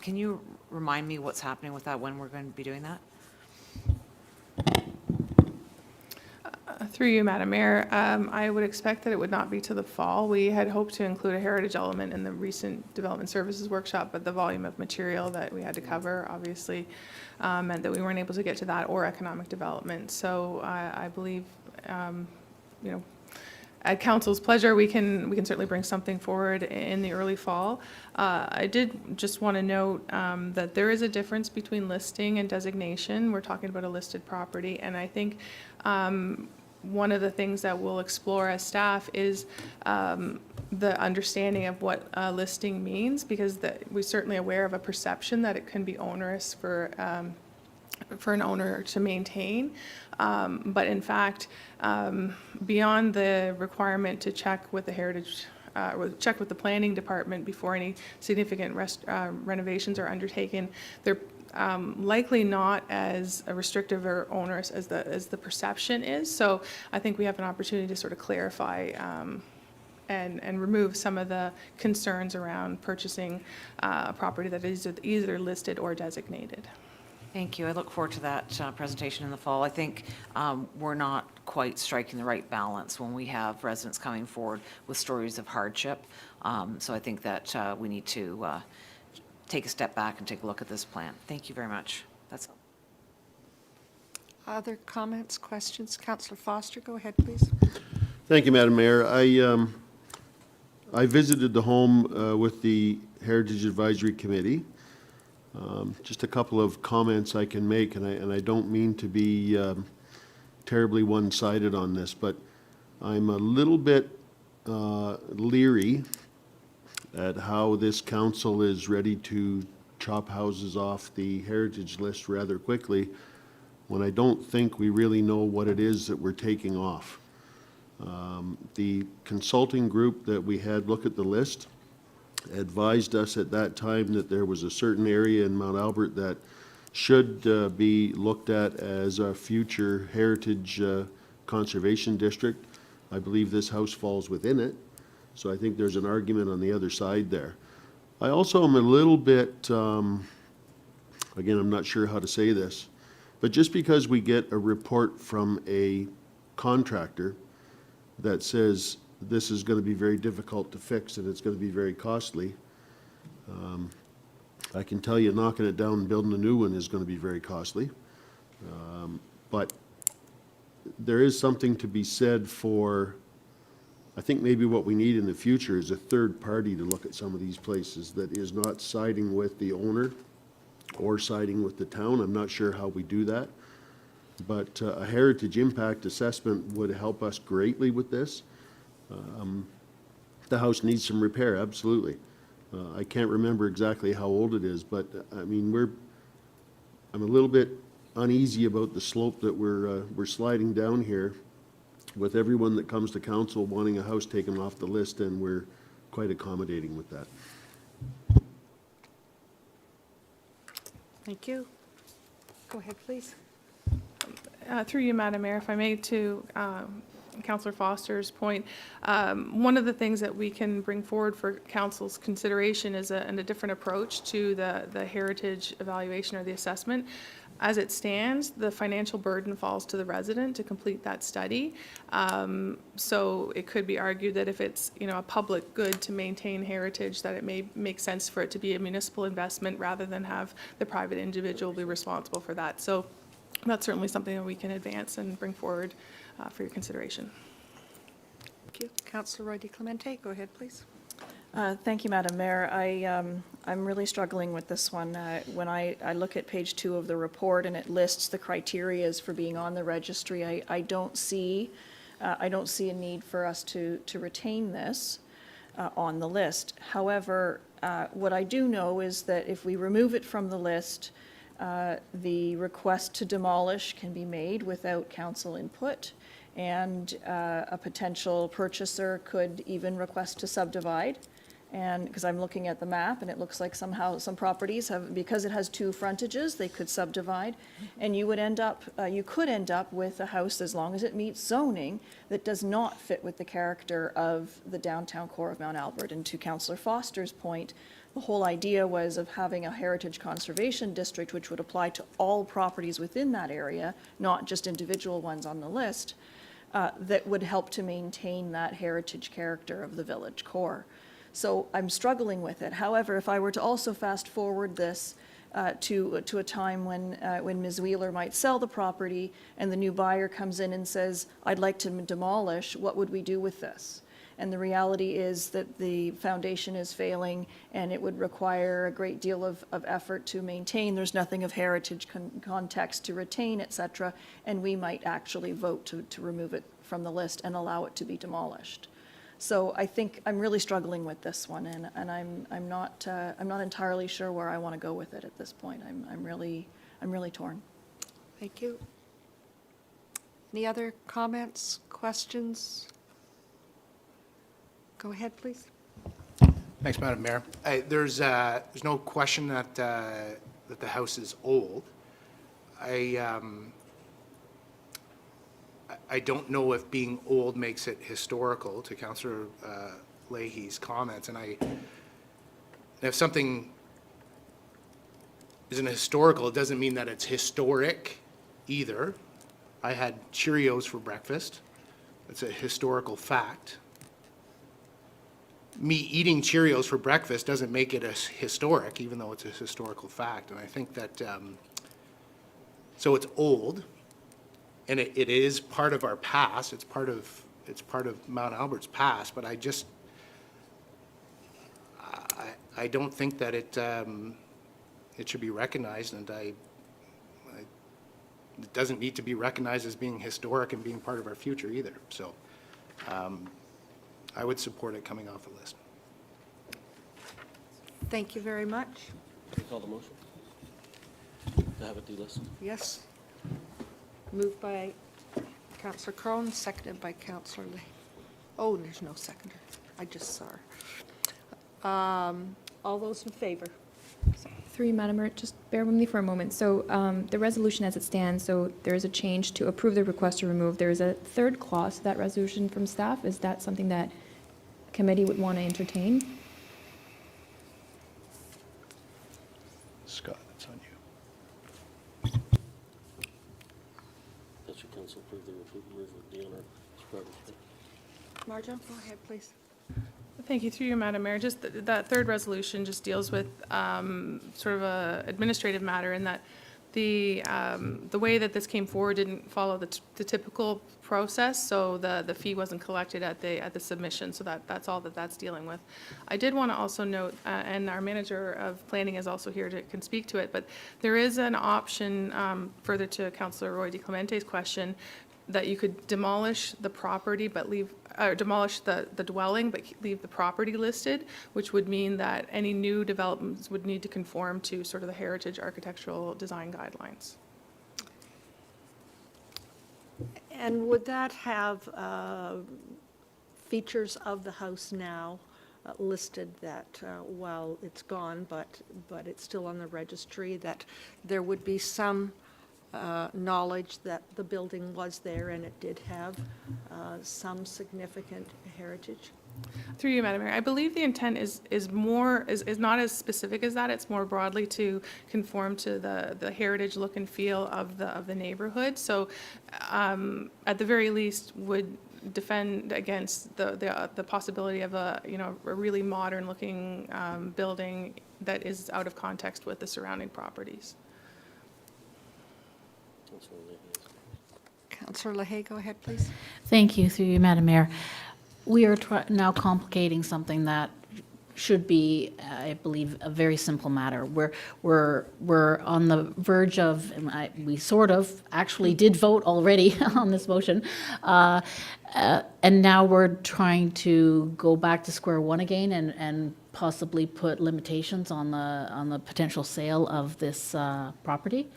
Can you remind me what's happening with that, when we're going to be doing that? Through you, Madam Mayor, I would expect that it would not be to the fall. We had hoped to include a heritage element in the recent development services workshop, but the volume of material that we had to cover obviously meant that we weren't able to get to that or economic development. So I believe, you know, at council's pleasure, we can certainly bring something forward in the early fall. I did just want to note that there is a difference between listing and designation. We're talking about a listed property, and I think one of the things that we'll explore as staff is the understanding of what listing means, because we're certainly aware of a perception that it can be onerous for an owner to maintain. But in fact, beyond the requirement to check with the heritage, check with the planning department before any significant renovations are undertaken, they're likely not as restrictive or onerous as the perception is. So I think we have an opportunity to sort of clarify and remove some of the concerns around purchasing a property that is either listed or designated. Thank you. I look forward to that presentation in the fall. I think we're not quite striking the right balance when we have residents coming forward with stories of hardship. So I think that we need to take a step back and take a look at this plan. Thank you very much. That's Other comments, questions? Councillor Foster, go ahead, please. Thank you, Madam Mayor. I visited the home with the Heritage Advisory Committee. Just a couple of comments I can make, and I don't mean to be terribly one-sided on this, but I'm a little bit leery at how this council is ready to chop houses off the heritage list rather quickly, when I don't think we really know what it is that we're taking off. The consulting group that we had look at the list advised us at that time that there was a certain area in Mount Albert that should be looked at as a future heritage conservation district. I believe this house falls within it, so I think there's an argument on the other side there. I also am a little bit, again, I'm not sure how to say this, but just because we get a report from a contractor that says this is going to be very difficult to fix and it's going to be very costly, I can tell you knocking it down and building a new one is going to be very costly. But there is something to be said for, I think maybe what we need in the future is a third party to look at some of these places that is not siding with the owner or siding with the town. I'm not sure how we do that, but a heritage impact assessment would help us greatly with this. The house needs some repair, absolutely. I can't remember exactly how old it is, but I mean, I'm a little bit uneasy about the slope that we're sliding down here with everyone that comes to council wanting a house taken off the list, and we're quite accommodating with that. Thank you. Go ahead, please. Through you, Madam Mayor, if I may, to Councillor Foster's point, one of the things that we can bring forward for council's consideration is a different approach to the heritage evaluation or the assessment. As it stands, the financial burden falls to the resident to complete that study. So it could be argued that if it's, you know, a public good to maintain heritage, that it may make sense for it to be a municipal investment rather than have the private individual be responsible for that. So that's certainly something that we can advance and bring forward for your consideration. Thank you. Councillor Roy DeClemente, go ahead, please. Thank you, Madam Mayor. I'm really struggling with this one. When I look at page 2 of the report and it lists the criterias for being on the registry, I don't see a need for us to retain this on the list. However, what I do know is that if we remove it from the list, the request to demolish can be made without council input, and a potential purchaser could even request to subdivide. And because I'm looking at the map and it looks like somehow some properties have, because it has 2 frontages, they could subdivide, and you would end up, you could end up with a house, as long as it meets zoning, that does not fit with the character of the downtown core of Mount Albert. And to Councillor Foster's point, the whole idea was of having a heritage conservation district which would apply to all properties within that area, not just individual ones on the list. that would help to maintain that heritage character of the village core. So I'm struggling with it. However, if I were to also fast forward this to a time when Ms. Wheeler might sell the property and the new buyer comes in and says, I'd like to demolish, what would we do with this? And the reality is that the foundation is failing and it would require a great deal of effort to maintain. There's nothing of heritage context to retain, et cetera, and we might actually vote to remove it from the list and allow it to be demolished. So I think I'm really struggling with this one, and I'm not entirely sure where I want to go with it at this point. I'm really torn. Thank you. Any other comments, questions? Go ahead, please. Thanks, Madam Mayor. There's no question that the house is old. I don't know if being old makes it historical, to Councillor Leahy's comments, and if something isn't historical, it doesn't mean that it's historic either. I had Cheerios for breakfast. It's a historical fact. Me eating Cheerios for breakfast doesn't make it as historic, even though it's a historical fact. And I think that, so it's old, and it is part of our past. It's part of Mount Albert's past. But I don't think that it should be recognized, and it doesn't need to be recognized as being historic and being part of our future either. So. I would support it coming off the list. Thank you very much. Call the motion. To have it delisted. Yes. Moved by Councillor Crone, seconded by Councillor Lee. Oh, there's no seconder. I just saw her. All those in favor? Through you, Madam Mayor, just bear with me for a moment. So the resolution as it stands, so there is a change to approve the request to remove. There is a third clause to that resolution from staff. Is that something that committee would want to entertain? Scott, it's on you. That should council approve the removal of the owner. Marjo, go ahead, please. Thank you. Through you, Madam Mayor. Just that third resolution just deals with sort of a administrative matter in that the way that this came forward didn't follow the typical process, so the fee wasn't collected at the submission. So that's all that's dealing with. I did want to also note, and our manager of planning is also here can speak to it, but there is an option further to Councillor Roy DeClemente's question that you could demolish the property but leave, or demolish the dwelling but leave the property listed, which would mean that any new developments would need to conform to sort of the heritage architectural design guidelines. And would that have features of the house now listed that while it's gone, but it's still on the registry, that there would be some knowledge that the building was there and it did have some significant heritage? Through you, Madam Mayor, I believe the intent is not as specific as that. It's more broadly to conform to the heritage look and feel of the neighborhood. So, at the very least, would defend against the possibility of a really modern looking building that is out of context with the surrounding properties. Councillor Leahy, go ahead, please. Thank you, through you, Madam Mayor. We are now complicating something that should be, I believe, a very simple matter. We're on the verge of, and we sort of actually did vote already on this motion, and now we're trying to go back to square one again and possibly put limitations on the potential sale of this property.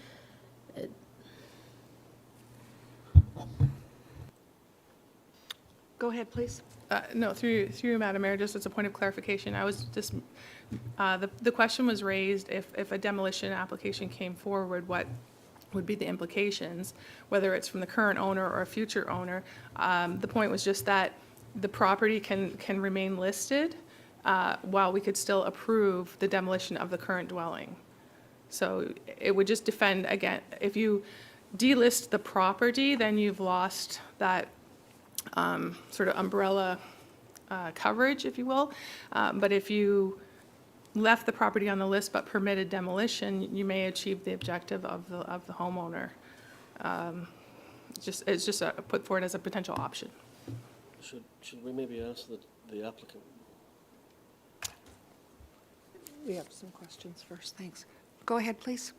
Go ahead, please. No, through you, Madam Mayor, just as a point of clarification, I was just, the question was raised if a demolition application came forward, what would be the implications, whether it's from the current owner or a future owner. The point was just that the property can remain listed while we could still approve the demolition of the current dwelling. So it would just defend, again, if you delist the property, then you've lost that sort of umbrella coverage, if you will. But if you left the property on the list but permitted demolition, you may achieve the objective of the homeowner. It's just put forward as a potential option. Should we maybe ask the applicant? We have some questions first, thanks. Go ahead, please.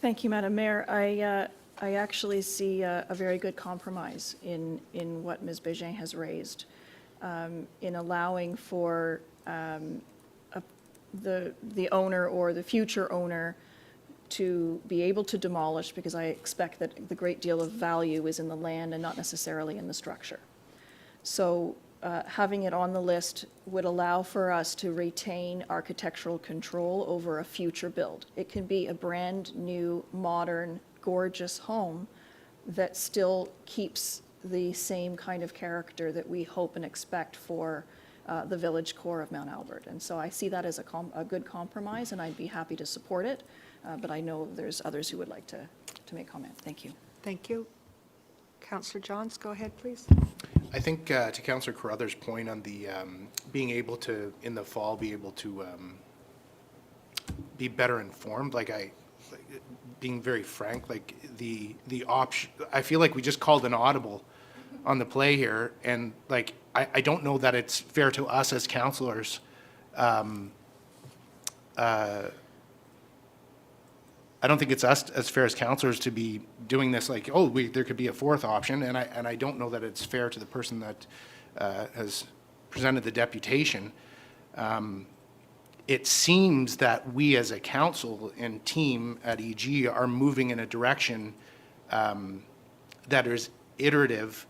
Thank you, Madam Mayor. I actually see a very good compromise in what Ms. Bégin has raised, in allowing for the owner or the future owner to be able to demolish, because I expect that the great deal of value is in the land and not necessarily in the structure. So having it on the list would allow for us to retain architectural control over a future build. It can be a brand-new, modern, gorgeous home that still keeps the same kind of character that we hope and expect for the village core of Mount Albert. And so I see that as a good compromise, and I'd be happy to support it, but I know there's others who would like to make comment. Thank you. Thank you. Councillor Johns, go ahead, please. I think to Councillor Carruthers' point on the being able to, in the fall, be able to be better informed, being very frank, like the option, I feel like we just called an audible on the play here, and like, I don't know that it's fair to us as councillors. I don't think it's us as fair as councillors to be doing this like, oh, there could be a fourth option, and I don't know that it's fair to the person that has presented the deputation. It seems that we as a council and team at EG are moving in a direction that is iterative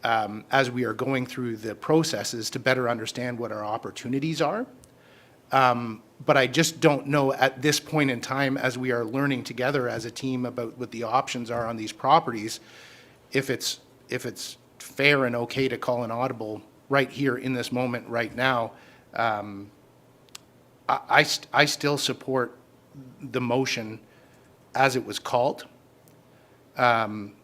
as we are going through the processes to better understand what our opportunities are. But I just don't know at this point in time, as we are learning together as a team about what the options are on these properties, if it's fair and okay to call an audible right here in this moment right now. I still support the motion as it was called. And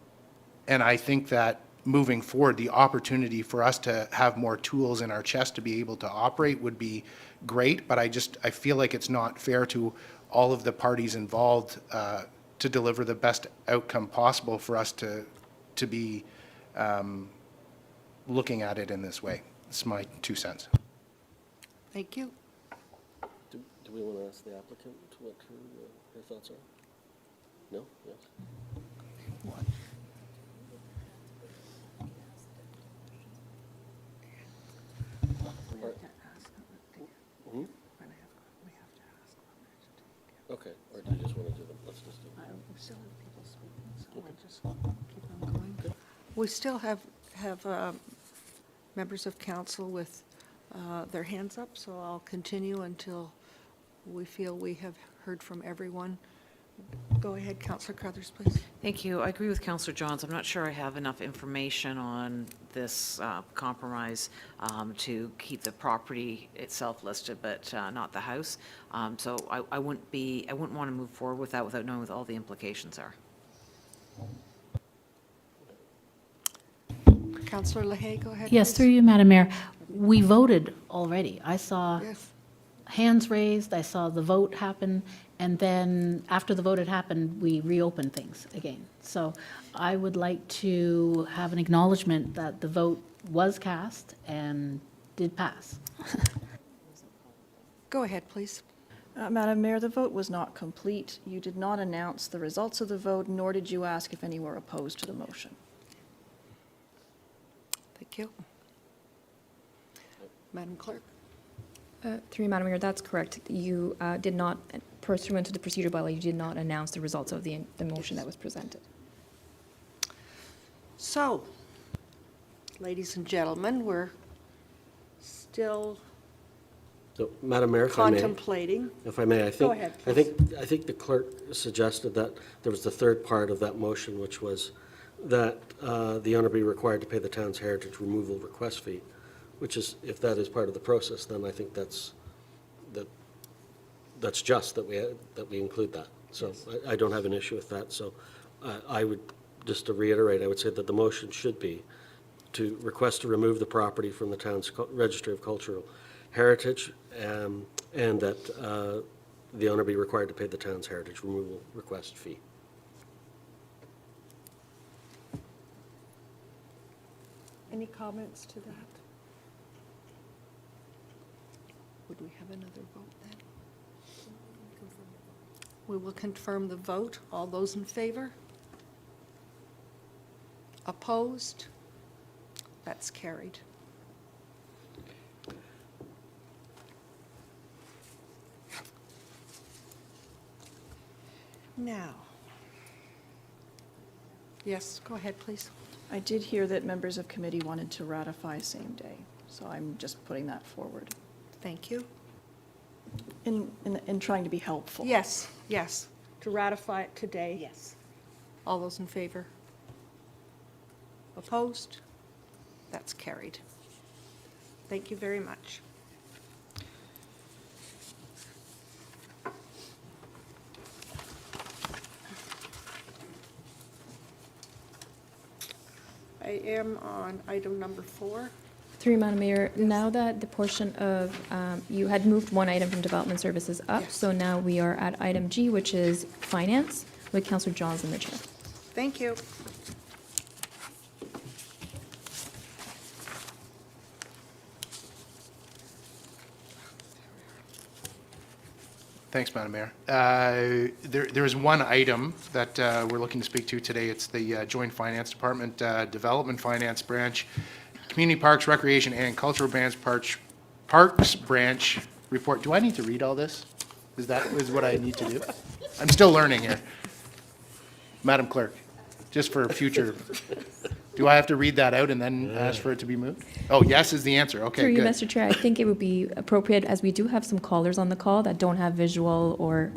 I think that moving forward, the opportunity for us to have more tools in our chest to be able to operate would be great, but I feel like it's not fair to all of the parties involved to deliver the best outcome possible for us to be looking at it in this way. It's my 2 cents. Thank you. Do we want to ask the applicant what her thoughts are? No? Yes? Okay, or do you just want to do them? Let's just do them. We still have people speaking, so we'll just keep on going. We still have members of council with their hands up, so I'll continue until we feel we have heard from everyone. Go ahead, Councillor Carruthers, please. Thank you. I agree with Councillor Johns. I'm not sure I have enough information on this compromise to keep the property itself listed, but not the house. So I wouldn't want to move forward with that without knowing what all the implications are. Councillor LaHaye, go ahead. Yes, please. through you, Madam Mayor. We voted already. I saw Yes. hands raised, I saw the vote happen, and then after the vote had happened, we reopened things again. So I would like to have an acknowledgement that the vote was cast and did pass. Go ahead, please. Madam Mayor, the vote was not complete. You did not announce the results of the vote, nor did you ask if any were opposed to the motion. Thank you. Madam Clerk. Through you, Madam Mayor, that's correct. You did not, pursuant to the procedure bylaw, you did not announce the results of the motion that was presented. So, ladies and gentlemen, we're still So, Madam Mayor, if I may. contemplating. If I may, I think. Go ahead, I think the clerk suggested that there was the third part of that motion, which was that the owner be required to pay the town's heritage removal request fee, which is, if that is part of the process, then I think that's just that we include that. So I don't have an issue with that. So I would, just to reiterate, I would say that the motion should be to request to remove the property from the town's Registry of Cultural Heritage, and that the owner be required to pay the town's heritage removal request fee. Any comments to that? Would we have another vote then? We will confirm the vote. All those in favor? Opposed? That's carried. Now, yes, go ahead, please. I did hear that members of committee wanted to ratify same day, so I'm just putting that forward Thank you. in trying to be helpful. Yes, yes, to ratify it today. Yes. All those in favor? Opposed? That's carried. Thank you very much. I am on item number 4. Through you, Madam Mayor, now that the portion of, you had moved one item from Development Services up, Yes. so now we are at item G, which is Finance, with Councillor Johns in the chair. Thank you. Thanks, Madam Mayor. There is one item that we're looking to speak to today. It's the Joint Finance Department Development Finance Branch, Community Parks, Recreation, and Cultural Parks Branch report. Do I need to read all this? Is what I need to do? I'm still learning here. Madam Clerk, just for future, do I have to read that out and then ask for it to be moved? Oh, yes is the answer. Okay, Through you, good. Mr. Chair, I think it would be appropriate, as we do have some callers on the call that don't have visual or,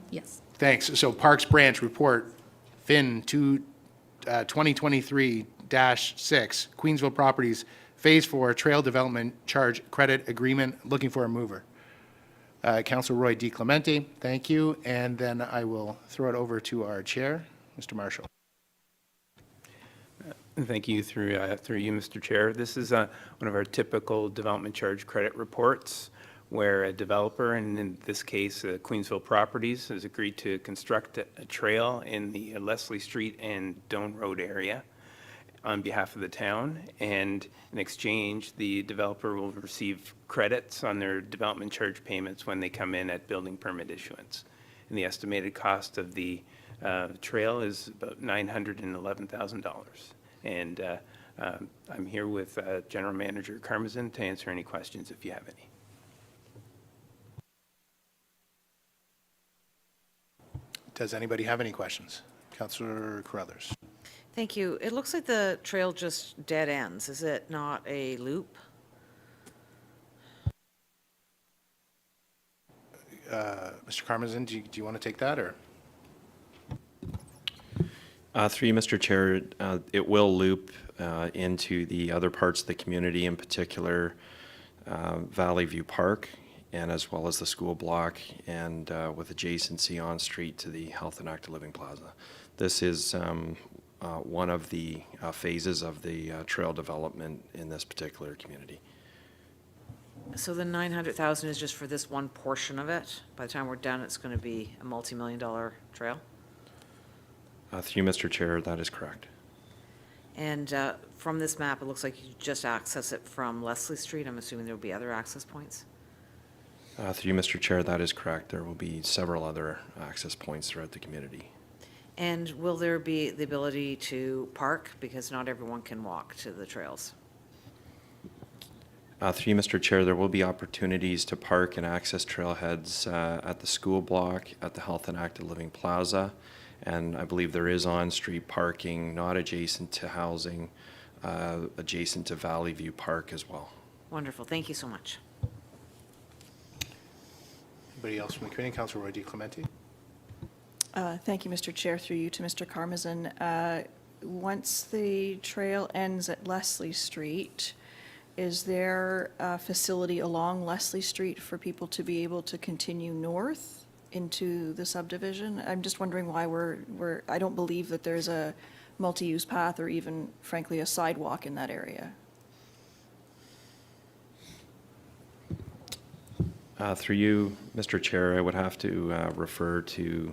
yes. Thanks. So Parks Branch Report, FIN 2023-6, Queensville Properties, Phase 4 Trail Development Charge Credit Agreement, looking for a mover. Councillor Roy D. Clemente, thank you. And then I will throw it over to our chair, Mr. Marshall. Thank you, through you, Mr. Chair. This is one of our typical development charge credit reports where a developer, and in this case, Queensville Properties, has agreed to construct a trail in the Leslie Street and Doan Road area on behalf of the town. And in exchange, the developer will receive credits on their development charge payments when they come in at building permit issuance. And the estimated cost of the trail is about $911,000. And I'm here with General Manager Karmazin to answer any questions if you have any. Does anybody have any questions? Councillor Carruthers. Thank you. It looks like the trail just dead ends. Is it not a loop? Mr. Karmazin, do you want to take that, or? Through you, Mr. Chair, it will loop into the other parts of the community, in particular Valley View Park, and as well as the school block, and with adjacency on street to the Health and Active Living Plaza. This is one of the phases of the trail development in this particular community. So the 900,000 is just for this one portion of it? By the time we're done, it's going to be a multi-million-dollar trail? Through you, Mr. Chair, that is correct. And from this map, it looks like you just access it from Leslie Street. I'm assuming there will be other access points? Through you, Mr. Chair, that is correct. There will be several other access points throughout the community. And will there be the ability to park? Because not everyone can walk to the trails. Through you, Mr. Chair, there will be opportunities to park and access trailheads at the school block, at the Health and Active Living Plaza, and I believe there is on-street parking not adjacent to housing, adjacent to Valley View Park as well. Wonderful. Thank you so much. Anybody else from the committee? Councillor Roy D. Clemente. Thank you, Mr. Chair, through you to Mr. Karmazin. Once the trail ends at Leslie Street, is there a facility along Leslie Street for people to be able to continue north into the subdivision? I'm just wondering why I don't believe that there's a multi-use path or even frankly a sidewalk in that area. Through you, Mr. Chair, I would have to refer to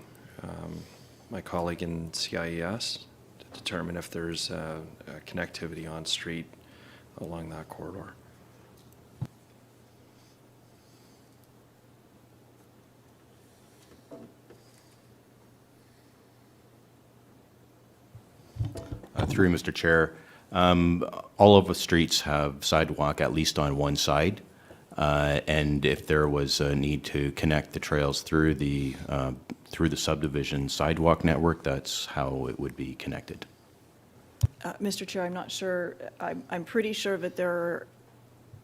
my colleague in CIES to determine if there's a connectivity on street along that corridor. Through Mr. Chair, all of the streets have sidewalk at least on one side. And if there was a need to connect the trails through the subdivision sidewalk network, that's how it would be connected. Mr. Chair, I'm not sure, I'm pretty sure that there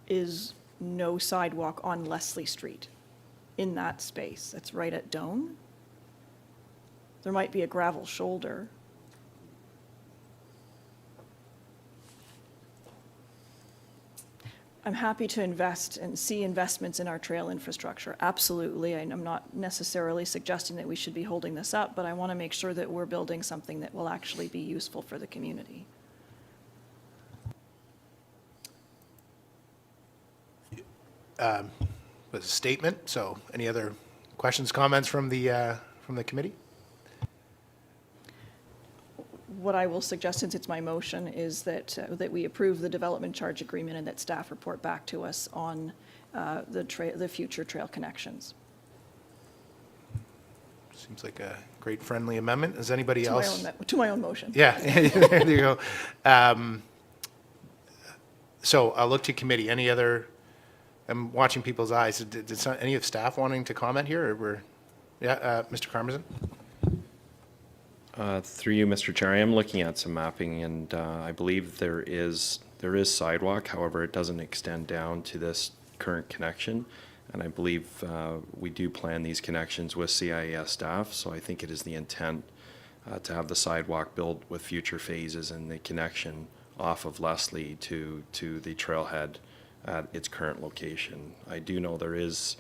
is no sidewalk on Leslie Street in that space. That's right at Doan. There might be a gravel shoulder. I'm happy to invest and see investments in our trail infrastructure, absolutely. I'm not necessarily suggesting that we should be holding this up, but I want to make sure that we're building something that will actually be useful for the community. Was a statement, so any other questions, comments from the committee? What I will suggest, since it's my motion, is that we approve the development charge agreement and that staff report back to us on the future trail connections. Seems like a great friendly amendment. Is anybody else? To my own motion. Yeah, there you go. So I'll look to committee. Any other, I'm watching people's eyes. Did any of staff wanting to comment here? Or yeah, Mr. Karmazin? Through you, Mr. Chair, I am looking at some mapping, and I believe there is sidewalk. However, it doesn't extend down to this current connection, and I believe we do plan these connections with CIES staff, so I think it is the intent to have the sidewalk built with future phases and the connection off of Leslie to the trailhead at its current location. I do know there is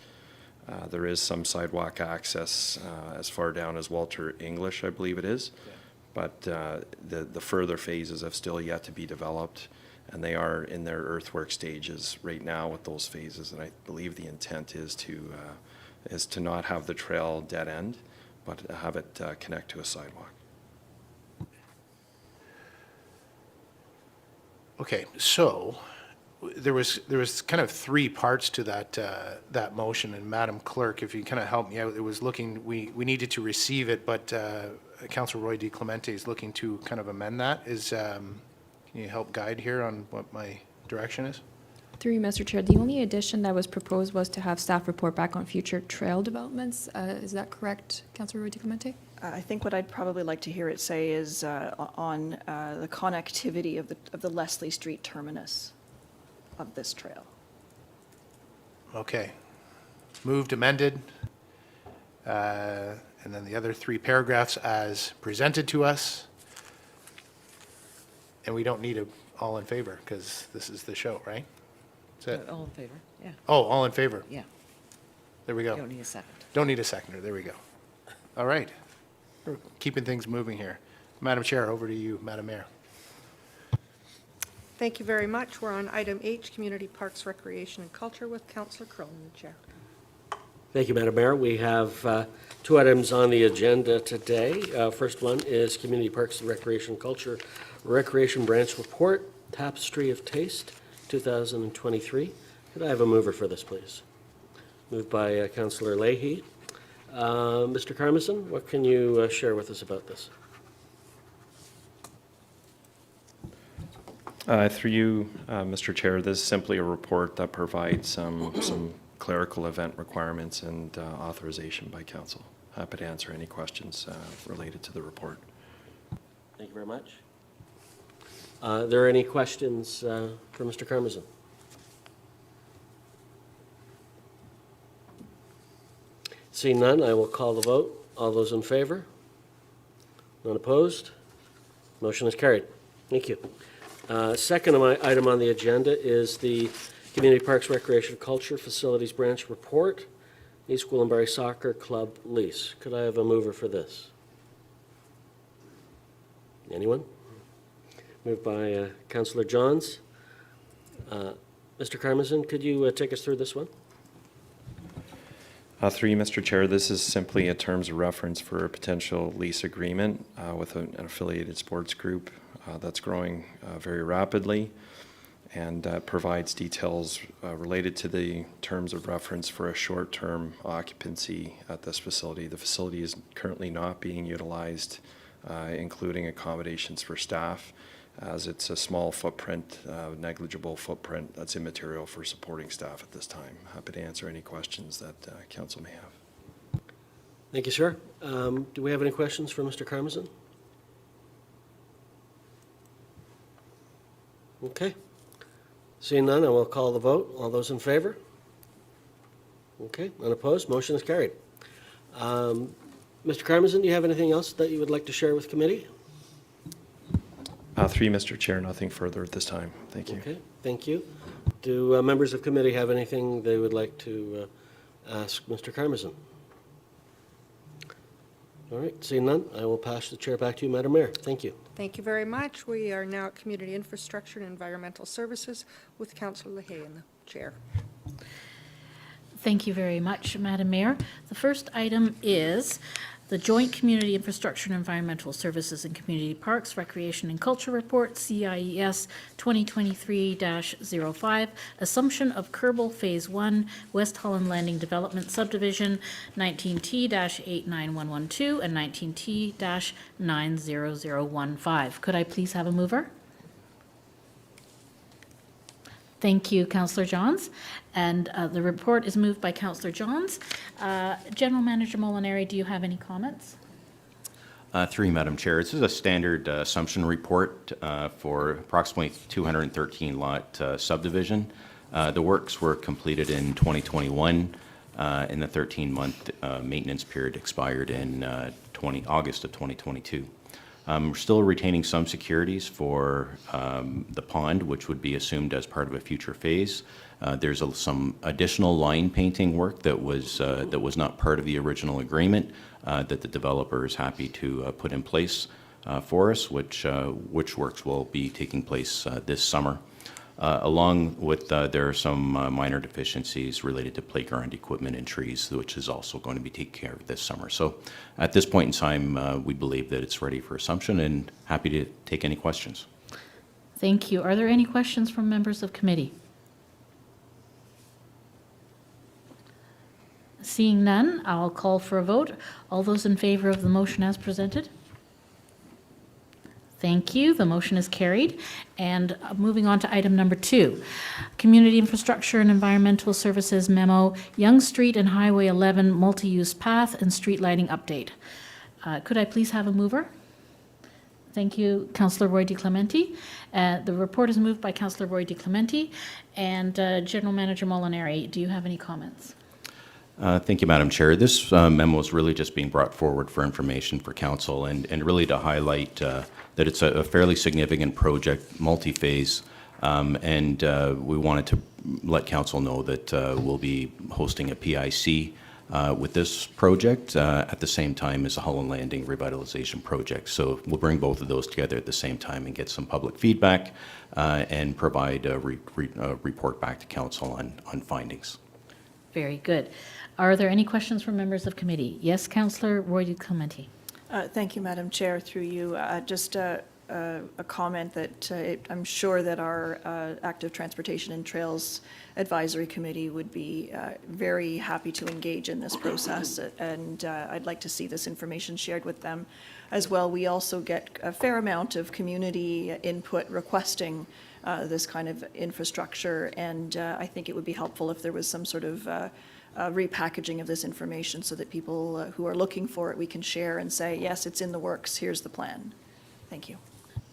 some sidewalk access as far down as Walter English, I believe it is. Yeah. But the further phases have still yet to be developed, and they are in their earthwork stages right now with those phases. And I believe the intent is to not have the trail dead end, but have it connect to a sidewalk. Okay, so there was kind of three parts to that motion, and Madam Clerk, if you kind of help me out, it was looking, we needed to receive it, but Councillor Roy DiClemente is looking to kind of amend that. Can you help guide here on what my direction is? Through you, Mr. Chair, the only addition that was proposed was to have staff report back on future trail developments. Is that correct, Councillor Roy DiClemente? I think what I'd probably like to hear it say is on the connectivity of the Leslie Street terminus of this trail. Okay. Moved, amended, and then the other three paragraphs as presented to us. And we don't need a all in favor, because this is the show, right? That's it. All in favor, yeah. Oh, all in favor. Yeah. There we go. Don't need a second. Don't need a seconder. There we go. All right. We're keeping things moving here. Madam Chair, over to you, Madam Mayor. Thank you very much. We're on item H, Community Parks, Recreation and Culture, with Councillor Crone, the chair. Thank you, Madam Mayor. We have two items on the agenda today. First one is Community Parks and Recreation and Culture Recreation Branch Report, Tapestry of Taste, 2023. Could I have a mover for this, please? Moved by Councillor Leahy. Mr. Karmazin, what can you share with us about this? Through you, Mr. Chair, this is simply a report that provides some clerical event requirements and authorization by council. Happy to answer any questions related to the report. Thank you very much. Are there any questions for Mr. Karmazin? Seeing none, I will call the vote. All those in favor? None opposed? Motion is carried. Thank you. Second item on the agenda is the Community Parks, Recreation, Culture Facilities Branch Report, East Gwillimbury Soccer Club lease. Could I have a mover for this? Anyone? moved by Councillor Johns. Mr. Karmazin, could you take us through this one? Through you, Mr. Chair, this is simply a terms of reference for a potential lease agreement with an affiliated sports group that's growing very rapidly, and provides details related to the terms of reference for a short-term occupancy at this facility. The facility is currently not being utilized, including accommodations for staff, as it's a small footprint, negligible footprint that's immaterial for supporting staff at this time. Happy to answer any questions that council may have. Thank you, sir. Do we have any questions for Mr. Karmazin? Okay. Seeing none, I will call the vote. All those in favor? Okay, unopposed, motion is carried. Mr. Karmazin, do you have anything else that you would like to share with committee? Through you, Mr. Chair, nothing further at this time. Thank you. Okay, thank you. Do members of committee have anything they would like to ask Mr. Karmazin? All right, seeing none, I will pass the chair back to you, Madam Mayor. Thank you. Thank you very much. We are now at Community Infrastructure and Environmental Services with Councillor Leahy in the chair. Thank you very much, Madam Mayor. The first item is the Joint Community Infrastructure and Environmental Services and Community Parks, Recreation and Culture Report, CIES 2023-05, Assumption of Kerbal Phase 1, West Holland Landing Development Subdivision, 19T-89112 and 19T-90015. Could I please have a mover? Thank you, Councillor Johns. And the report is moved by Councillor Johns. General Manager Molinari, do you have any comments? Through you, Madam Chair. This is a standard assumption report for approximately 213 lot subdivision. The works were completed in 2021, and the 13-month maintenance period expired in August of 2022. We're still retaining some securities for the pond, which would be assumed as part of a future phase. There's some additional line painting work that was not part of the original agreement that the developer is happy to put in place for us, which works will be taking place this summer. Along with, there are some minor deficiencies related to playground equipment and trees, which is also going to be taken care of this summer. So at this point in time, we believe that it's ready for assumption, and happy to take any questions. Thank you. Are there any questions from members of committee? Seeing none, I'll call for a vote. All those in favor of the motion as presented? Thank you. The motion is carried. And moving on to item number 2, Community Infrastructure and Environmental Services Memo, Young Street and Highway 11 Multi-Use Path and Street Lighting Update. Could I please have a mover? Thank you, Councillor Roy DeClementi. The report is moved by Councillor Roy DeClementi. And General Manager Molinari, do you have any comments? Thank you, Madam Chair. This memo is really just being brought forward for information for council, and really to highlight that it's a fairly significant project, multi-phase, and we wanted to let council know that we'll be hosting a PIC with this project at the same time as the Holland Landing revitalization project. So we'll bring both of those together at the same time and get some public feedback and provide a report back to council on findings. Very good. Are there any questions from members of committee? Yes, Councillor Roy DeClementi. Thank you, Madam Chair. Through you, just a comment that I'm sure that our Active Transportation and Trails Advisory Committee would be very happy to engage in this process, and I'd like to see this information shared with them as well. We also get a fair amount of community input requesting this kind of infrastructure, and I think it would be helpful if there was some sort of repackaging of this information so that people who are looking for it, we can share and say, yes, it's in the works, here's the plan. Thank you.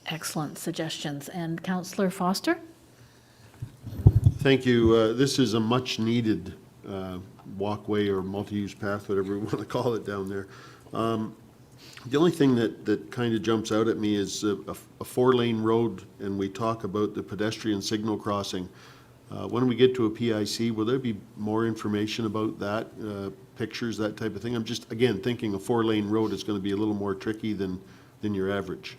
Excellent suggestions. And Councillor Foster? Thank you. This is a much-needed walkway or multi-use path, whatever we want to call it down there. The only thing that kind of jumps out at me is a 4-lane road, and we talk about the pedestrian signal crossing. When we get to a PIC, will there be more information about that, pictures, that type of thing? I'm just, again, thinking a 4-lane road is going to be a little more tricky than your average.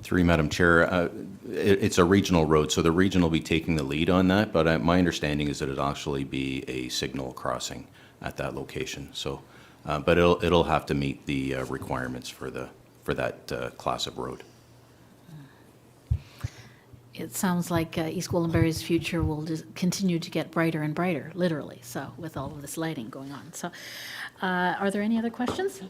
Through you, Madam Chair, it's a regional road, so the region will be taking the lead on that, but my understanding is that it'll actually be a signal crossing at that location. So, but it'll have to meet the requirements for that class of road. It sounds like East Gwillimbury's future will just continue to get brighter and brighter, literally, so, with all of this lighting going on. So, are there any other questions?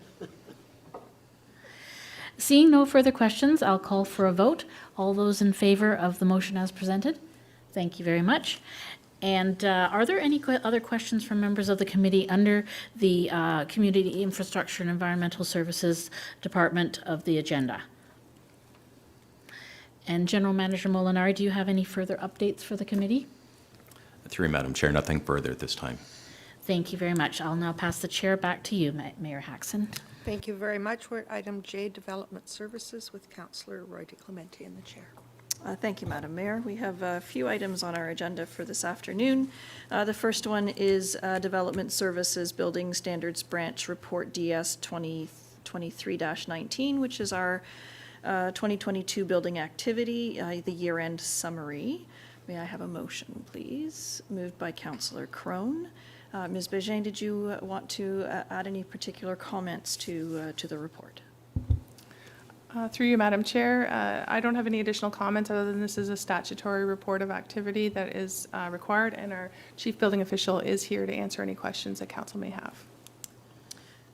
Seeing no further questions, I'll call for a vote. All those in favor of the motion as presented? Thank you very much. And are there any other questions from members of the committee under the Community Infrastructure and Environmental Services Department of the agenda? And General Manager Molinari, do you have any further updates for the committee? Through you, Madam Chair, nothing further at this time. Thank you very much. I'll now pass the chair back to you, Mayor Haxon. Thank you very much. We're at item J, Development Services, with Councillor Roy DeClemente in the chair. Thank you, Madam Mayor. We have a few items on our agenda for this afternoon. The first one is Development Services Building Standards Branch Report DS 2023-19, which is our 2022 building activity, the year-end summary. May I have a motion, please? Moved by Councillor Crone. Ms. Bégin, did you want to add any particular comments to the report? Through you, Madam Chair, I don't have any additional comments other than this is a statutory report of activity that is required, and our Chief Building Official is here to answer any questions that Council may have.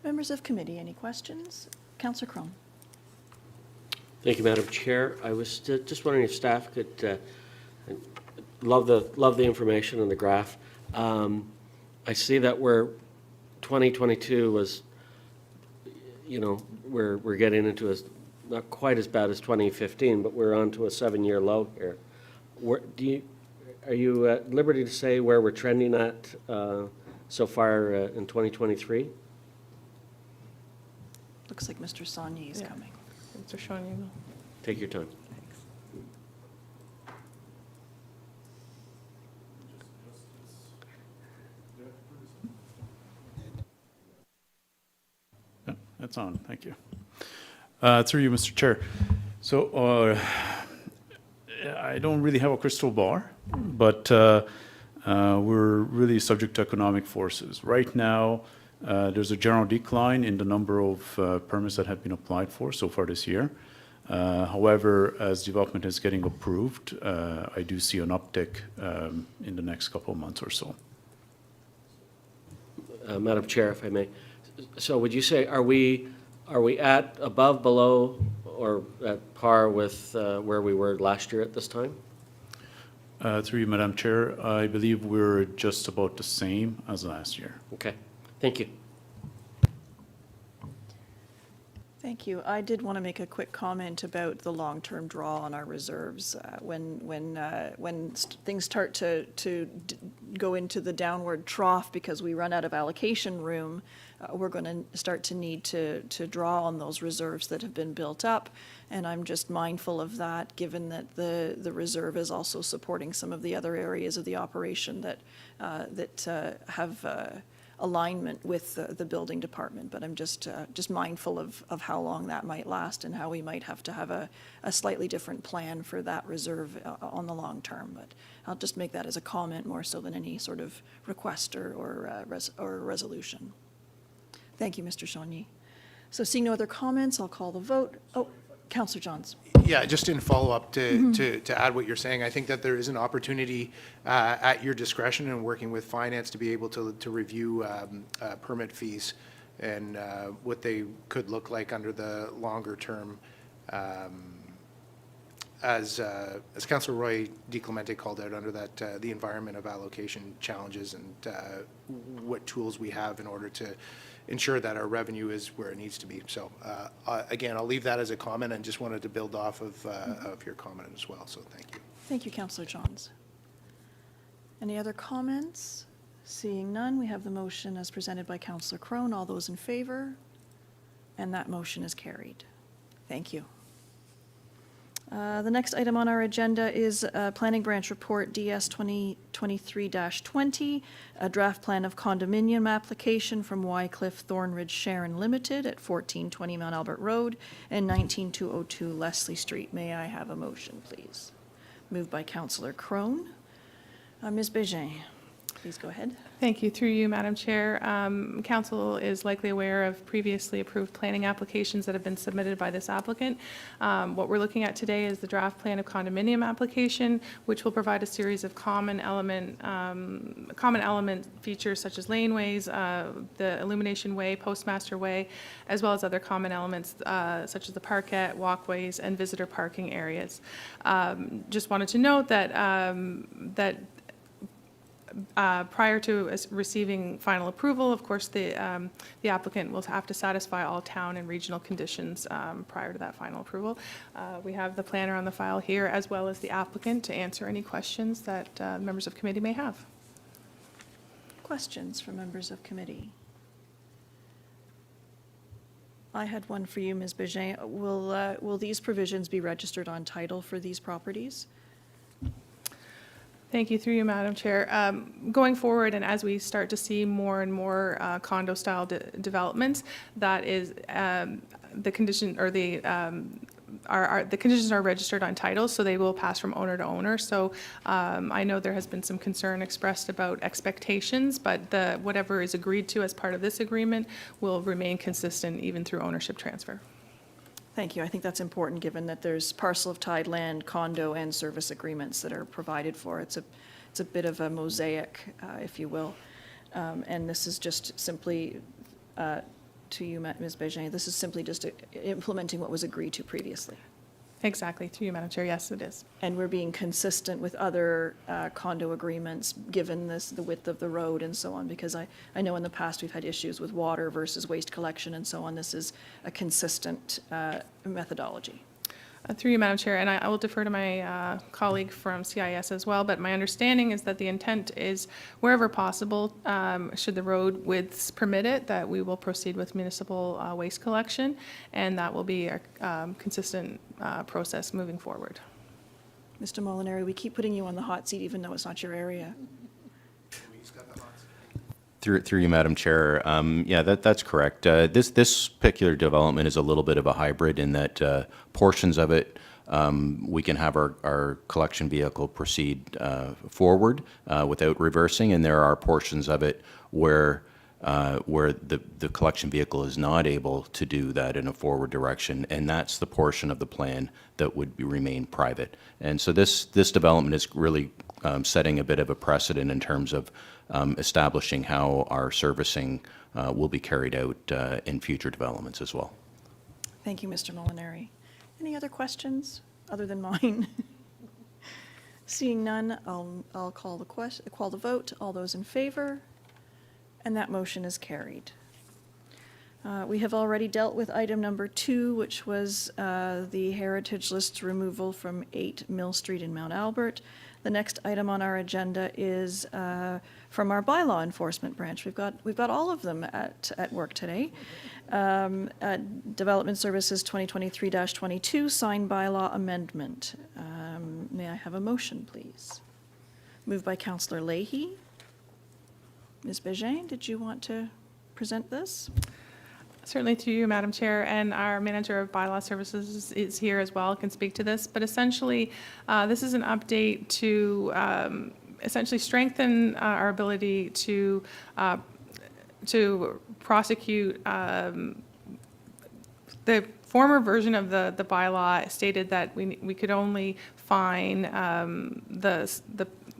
Members of committee, any questions? Councillor Crone. Thank you, Madam Chair. I was just wondering if staff could, love the information on the graph. I see that where 2022 was, we're getting into not quite as bad as 2015, but we're on to a 7-year low here. Are you at liberty to say where we're trending at so far in 2023? Looks like Mr. Sawney is coming. Mr. Shawnee. Take your time. That's on, thank you. Through you, Mr. Chair. So I don't really have a crystal ball, but we're really subject to economic forces. Right now, there's a general decline in the number of permits that have been applied for so far this year. However, as development is getting approved, I do see an uptick in the next couple of months or so. Madam Chair, if I may. So would you say, are we at above, below, or at par with where we were last year at this time? Through you, Madam Chair, I believe we're just about the same as last year. Okay, thank you. Thank you. I did want to make a quick comment about the long-term draw on our reserves. When things start to go into the downward trough because we run out of allocation room, we're going to start to need to draw on those reserves that have been built up. And I'm just mindful of that, given that the reserve is also supporting some of the other areas of the operation that have alignment with the building department, but I'm just mindful of how long that might last and how we might have to have a slightly different plan for that reserve on the long term. But I'll just make that as a comment more so than any sort of request or resolution. Thank you, Mr. Sawney. So seeing no other comments, I'll call the vote. Oh, Councillor Johns. Yeah, just in follow-up to add what you're saying, I think that there is an opportunity at your discretion in working with finance to be able to review permit fees and what they could look like under the longer term. As Councillor Roy DeClemente called out, under that the environment of allocation challenges and what tools we have in order to ensure that our revenue is where it needs to be. So again, I'll leave that as a comment and just wanted to build off of your comment as well. So thank you. Thank you, Councillor Johns. Any other comments? Seeing none, we have the motion as presented by Councillor Crone. All those in favor? And that motion is carried. Thank you. The next item on our agenda is Planning Branch Report DS 2023-20, a draft plan of condominium application from Wycliffe Thornridge Sharon Limited at 1420 Mount Albert Road and 19202 Leslie Street. May I have a motion, please? Moved by Councillor Crone. Ms. Bégin, please go ahead. Thank you. Through you, Madam Chair. Council is likely aware of previously approved planning applications that have been submitted by this applicant. What we're looking at today is the draft plan of condominium application, which will provide a series of common element features such as laneways, the illumination way, postmaster way, as well as other common elements such as the parkette, walkways, and visitor parking areas. Just wanted to note that prior to receiving final approval, of course, the applicant will have to satisfy all town and regional conditions prior to that final approval. We have the planner on the file here, as well as the applicant, to answer any questions that members of committee may have. Questions from members of committee? I had one for you, Ms. Bégin. Will these provisions be registered on title for these properties? Thank you. Through you, Madam Chair. Going forward, and as we start to see more and more condo-style developments, that is the condition, or the conditions are registered on title, so they will pass from owner to owner. So I know there has been some concern expressed about expectations, but whatever is agreed to as part of this agreement will remain consistent even through ownership transfer. Thank you. I think that's important, given that there's parcel of tied land, condo, and service agreements that are provided for. It's a bit of a mosaic, if you will. And this is just simply, to you, Ms. Bégin, this is simply just implementing what was agreed to previously. Exactly. Through you, Madam Chair. Yes, it is. And we're being consistent with other condo agreements, given the width of the road and so on, because I know in the past we've had issues with water versus waste collection and so on. This is a consistent methodology. Through you, Madam Chair, and I will defer to my colleague from CIS as well, but my understanding is that the intent is, wherever possible, should the road widths permit it, that we will proceed with municipal waste collection, and that will be a consistent process moving forward. Mr. Molinari, we keep putting you on the hot seat even though it's not your area. Through you, Madam Chair. Yeah, that's correct. This particular development is a little bit of a hybrid in that portions of it, we can have our collection vehicle proceed forward without reversing, and there are portions of it where the collection vehicle is not able to do that in a forward direction, and that's the portion of the plan that would remain private. And so this development is really setting a bit of a precedent in terms of establishing how our servicing will be carried out in future developments as well. Thank you, Mr. Molinari. Any other questions other than mine? Seeing none, I'll call the vote. All those in favor? And that motion is carried. We have already dealt with item number 2, which was the heritage list removal from 8 Mill Street in Mount Albert. The next item on our agenda is from our bylaw enforcement branch. We've got all of them at work today. Development Services 2023-22 sign bylaw amendment. May I have a motion, please? Moved by Councillor Leahy. Ms. Bégin, did you want to present this? Certainly to you, Madam Chair, and our Manager of Bylaw Services is here as well, can speak to this. But essentially, this is an update to essentially strengthen our ability to prosecute. The former version of the bylaw stated that we could only fine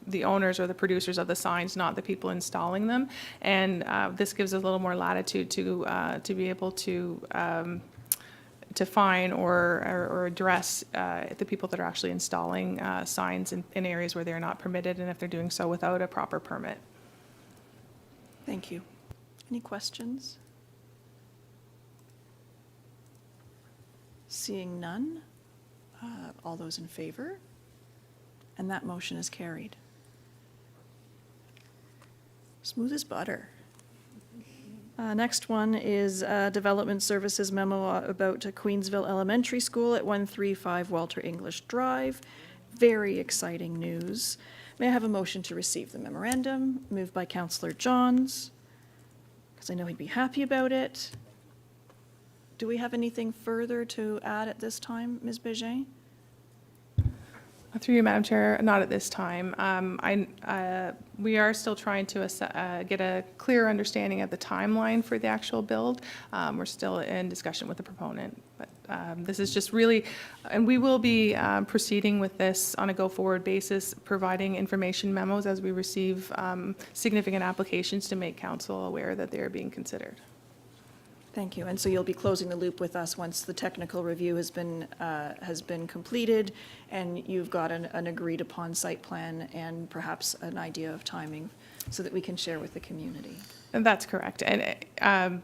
the owners or the producers of the signs, not the people installing them. And this gives us a little more latitude to be able to fine or address the people that are actually installing signs in areas where they're not permitted, and if they're doing so without a proper permit. Thank you. Any questions? Seeing none, all those in favor? And that motion is carried. Smooth as butter. Next one is Development Services memo about Queensville Elementary School at 135 Walter English Drive. Very exciting news. May I have a motion to receive the memorandum? Moved by Councillor Johns, because I know he'd be happy about it. Do we have anything further to add at this time, Ms. Bégin? Through you, Madam Chair, not at this time. We are still trying to get a clear understanding of the timeline for the actual build. We're still in discussion with the proponent, but this is just really, and we will be proceeding with this on a go-forward basis, providing information memos as we receive significant applications to make council aware that they are being considered. Thank you. And so you'll be closing the loop with us once the technical review has been completed and you've got an agreed upon site plan and perhaps an idea of timing so that we can share with the community. And that's correct. And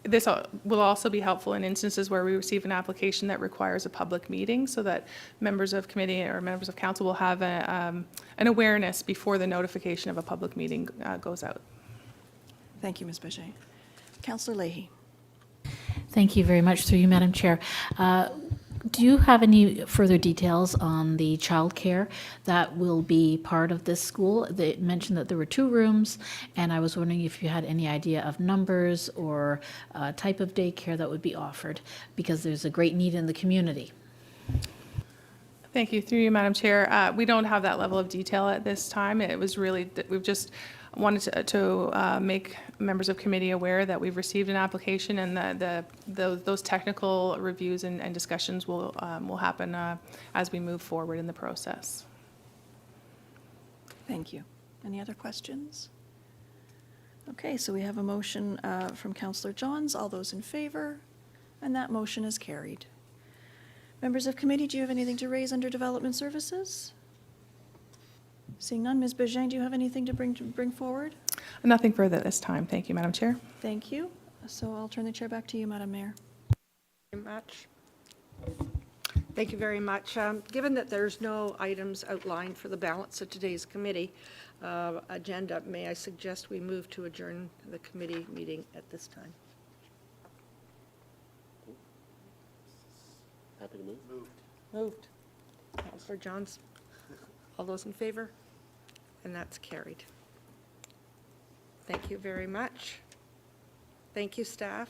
this will also be helpful in instances where we receive an application that requires a public meeting so that members of committee or members of council will have an awareness before the notification of a public meeting goes out. Thank you, Ms. Bégin. Councillor Leahy. Thank you very much, through you, Madam Chair. Do you have any further details on the childcare that will be part of this school? They mentioned that there were 2 rooms, and I was wondering if you had any idea of numbers or type of daycare that would be offered, because there's a great need in the community. Thank you. Through you, Madam Chair. We don't have that level of detail at this time. It was really, we've just wanted to make members of committee aware that we've received an application and that those technical reviews and discussions will happen as we move forward in the process. Thank you. Any other questions? Okay, so we have a motion from Councillor Johns. All those in favor? And that motion is carried. Members of committee, do you have anything to raise under development services? Seeing none, Ms. Bégin, do you have anything to bring forward? Nothing further at this time. Thank you, Madam Chair. Thank you. So I'll turn the chair back to you, Madam Mayor. Very much. Thank you very much. Given that there's no items outlined for the balance of today's committee agenda, may I suggest we move to adjourn the committee meeting at this time? Happy to move? Moved. Councillor Johns. All those in favor? And that's carried. Thank you very much. Thank you, staff.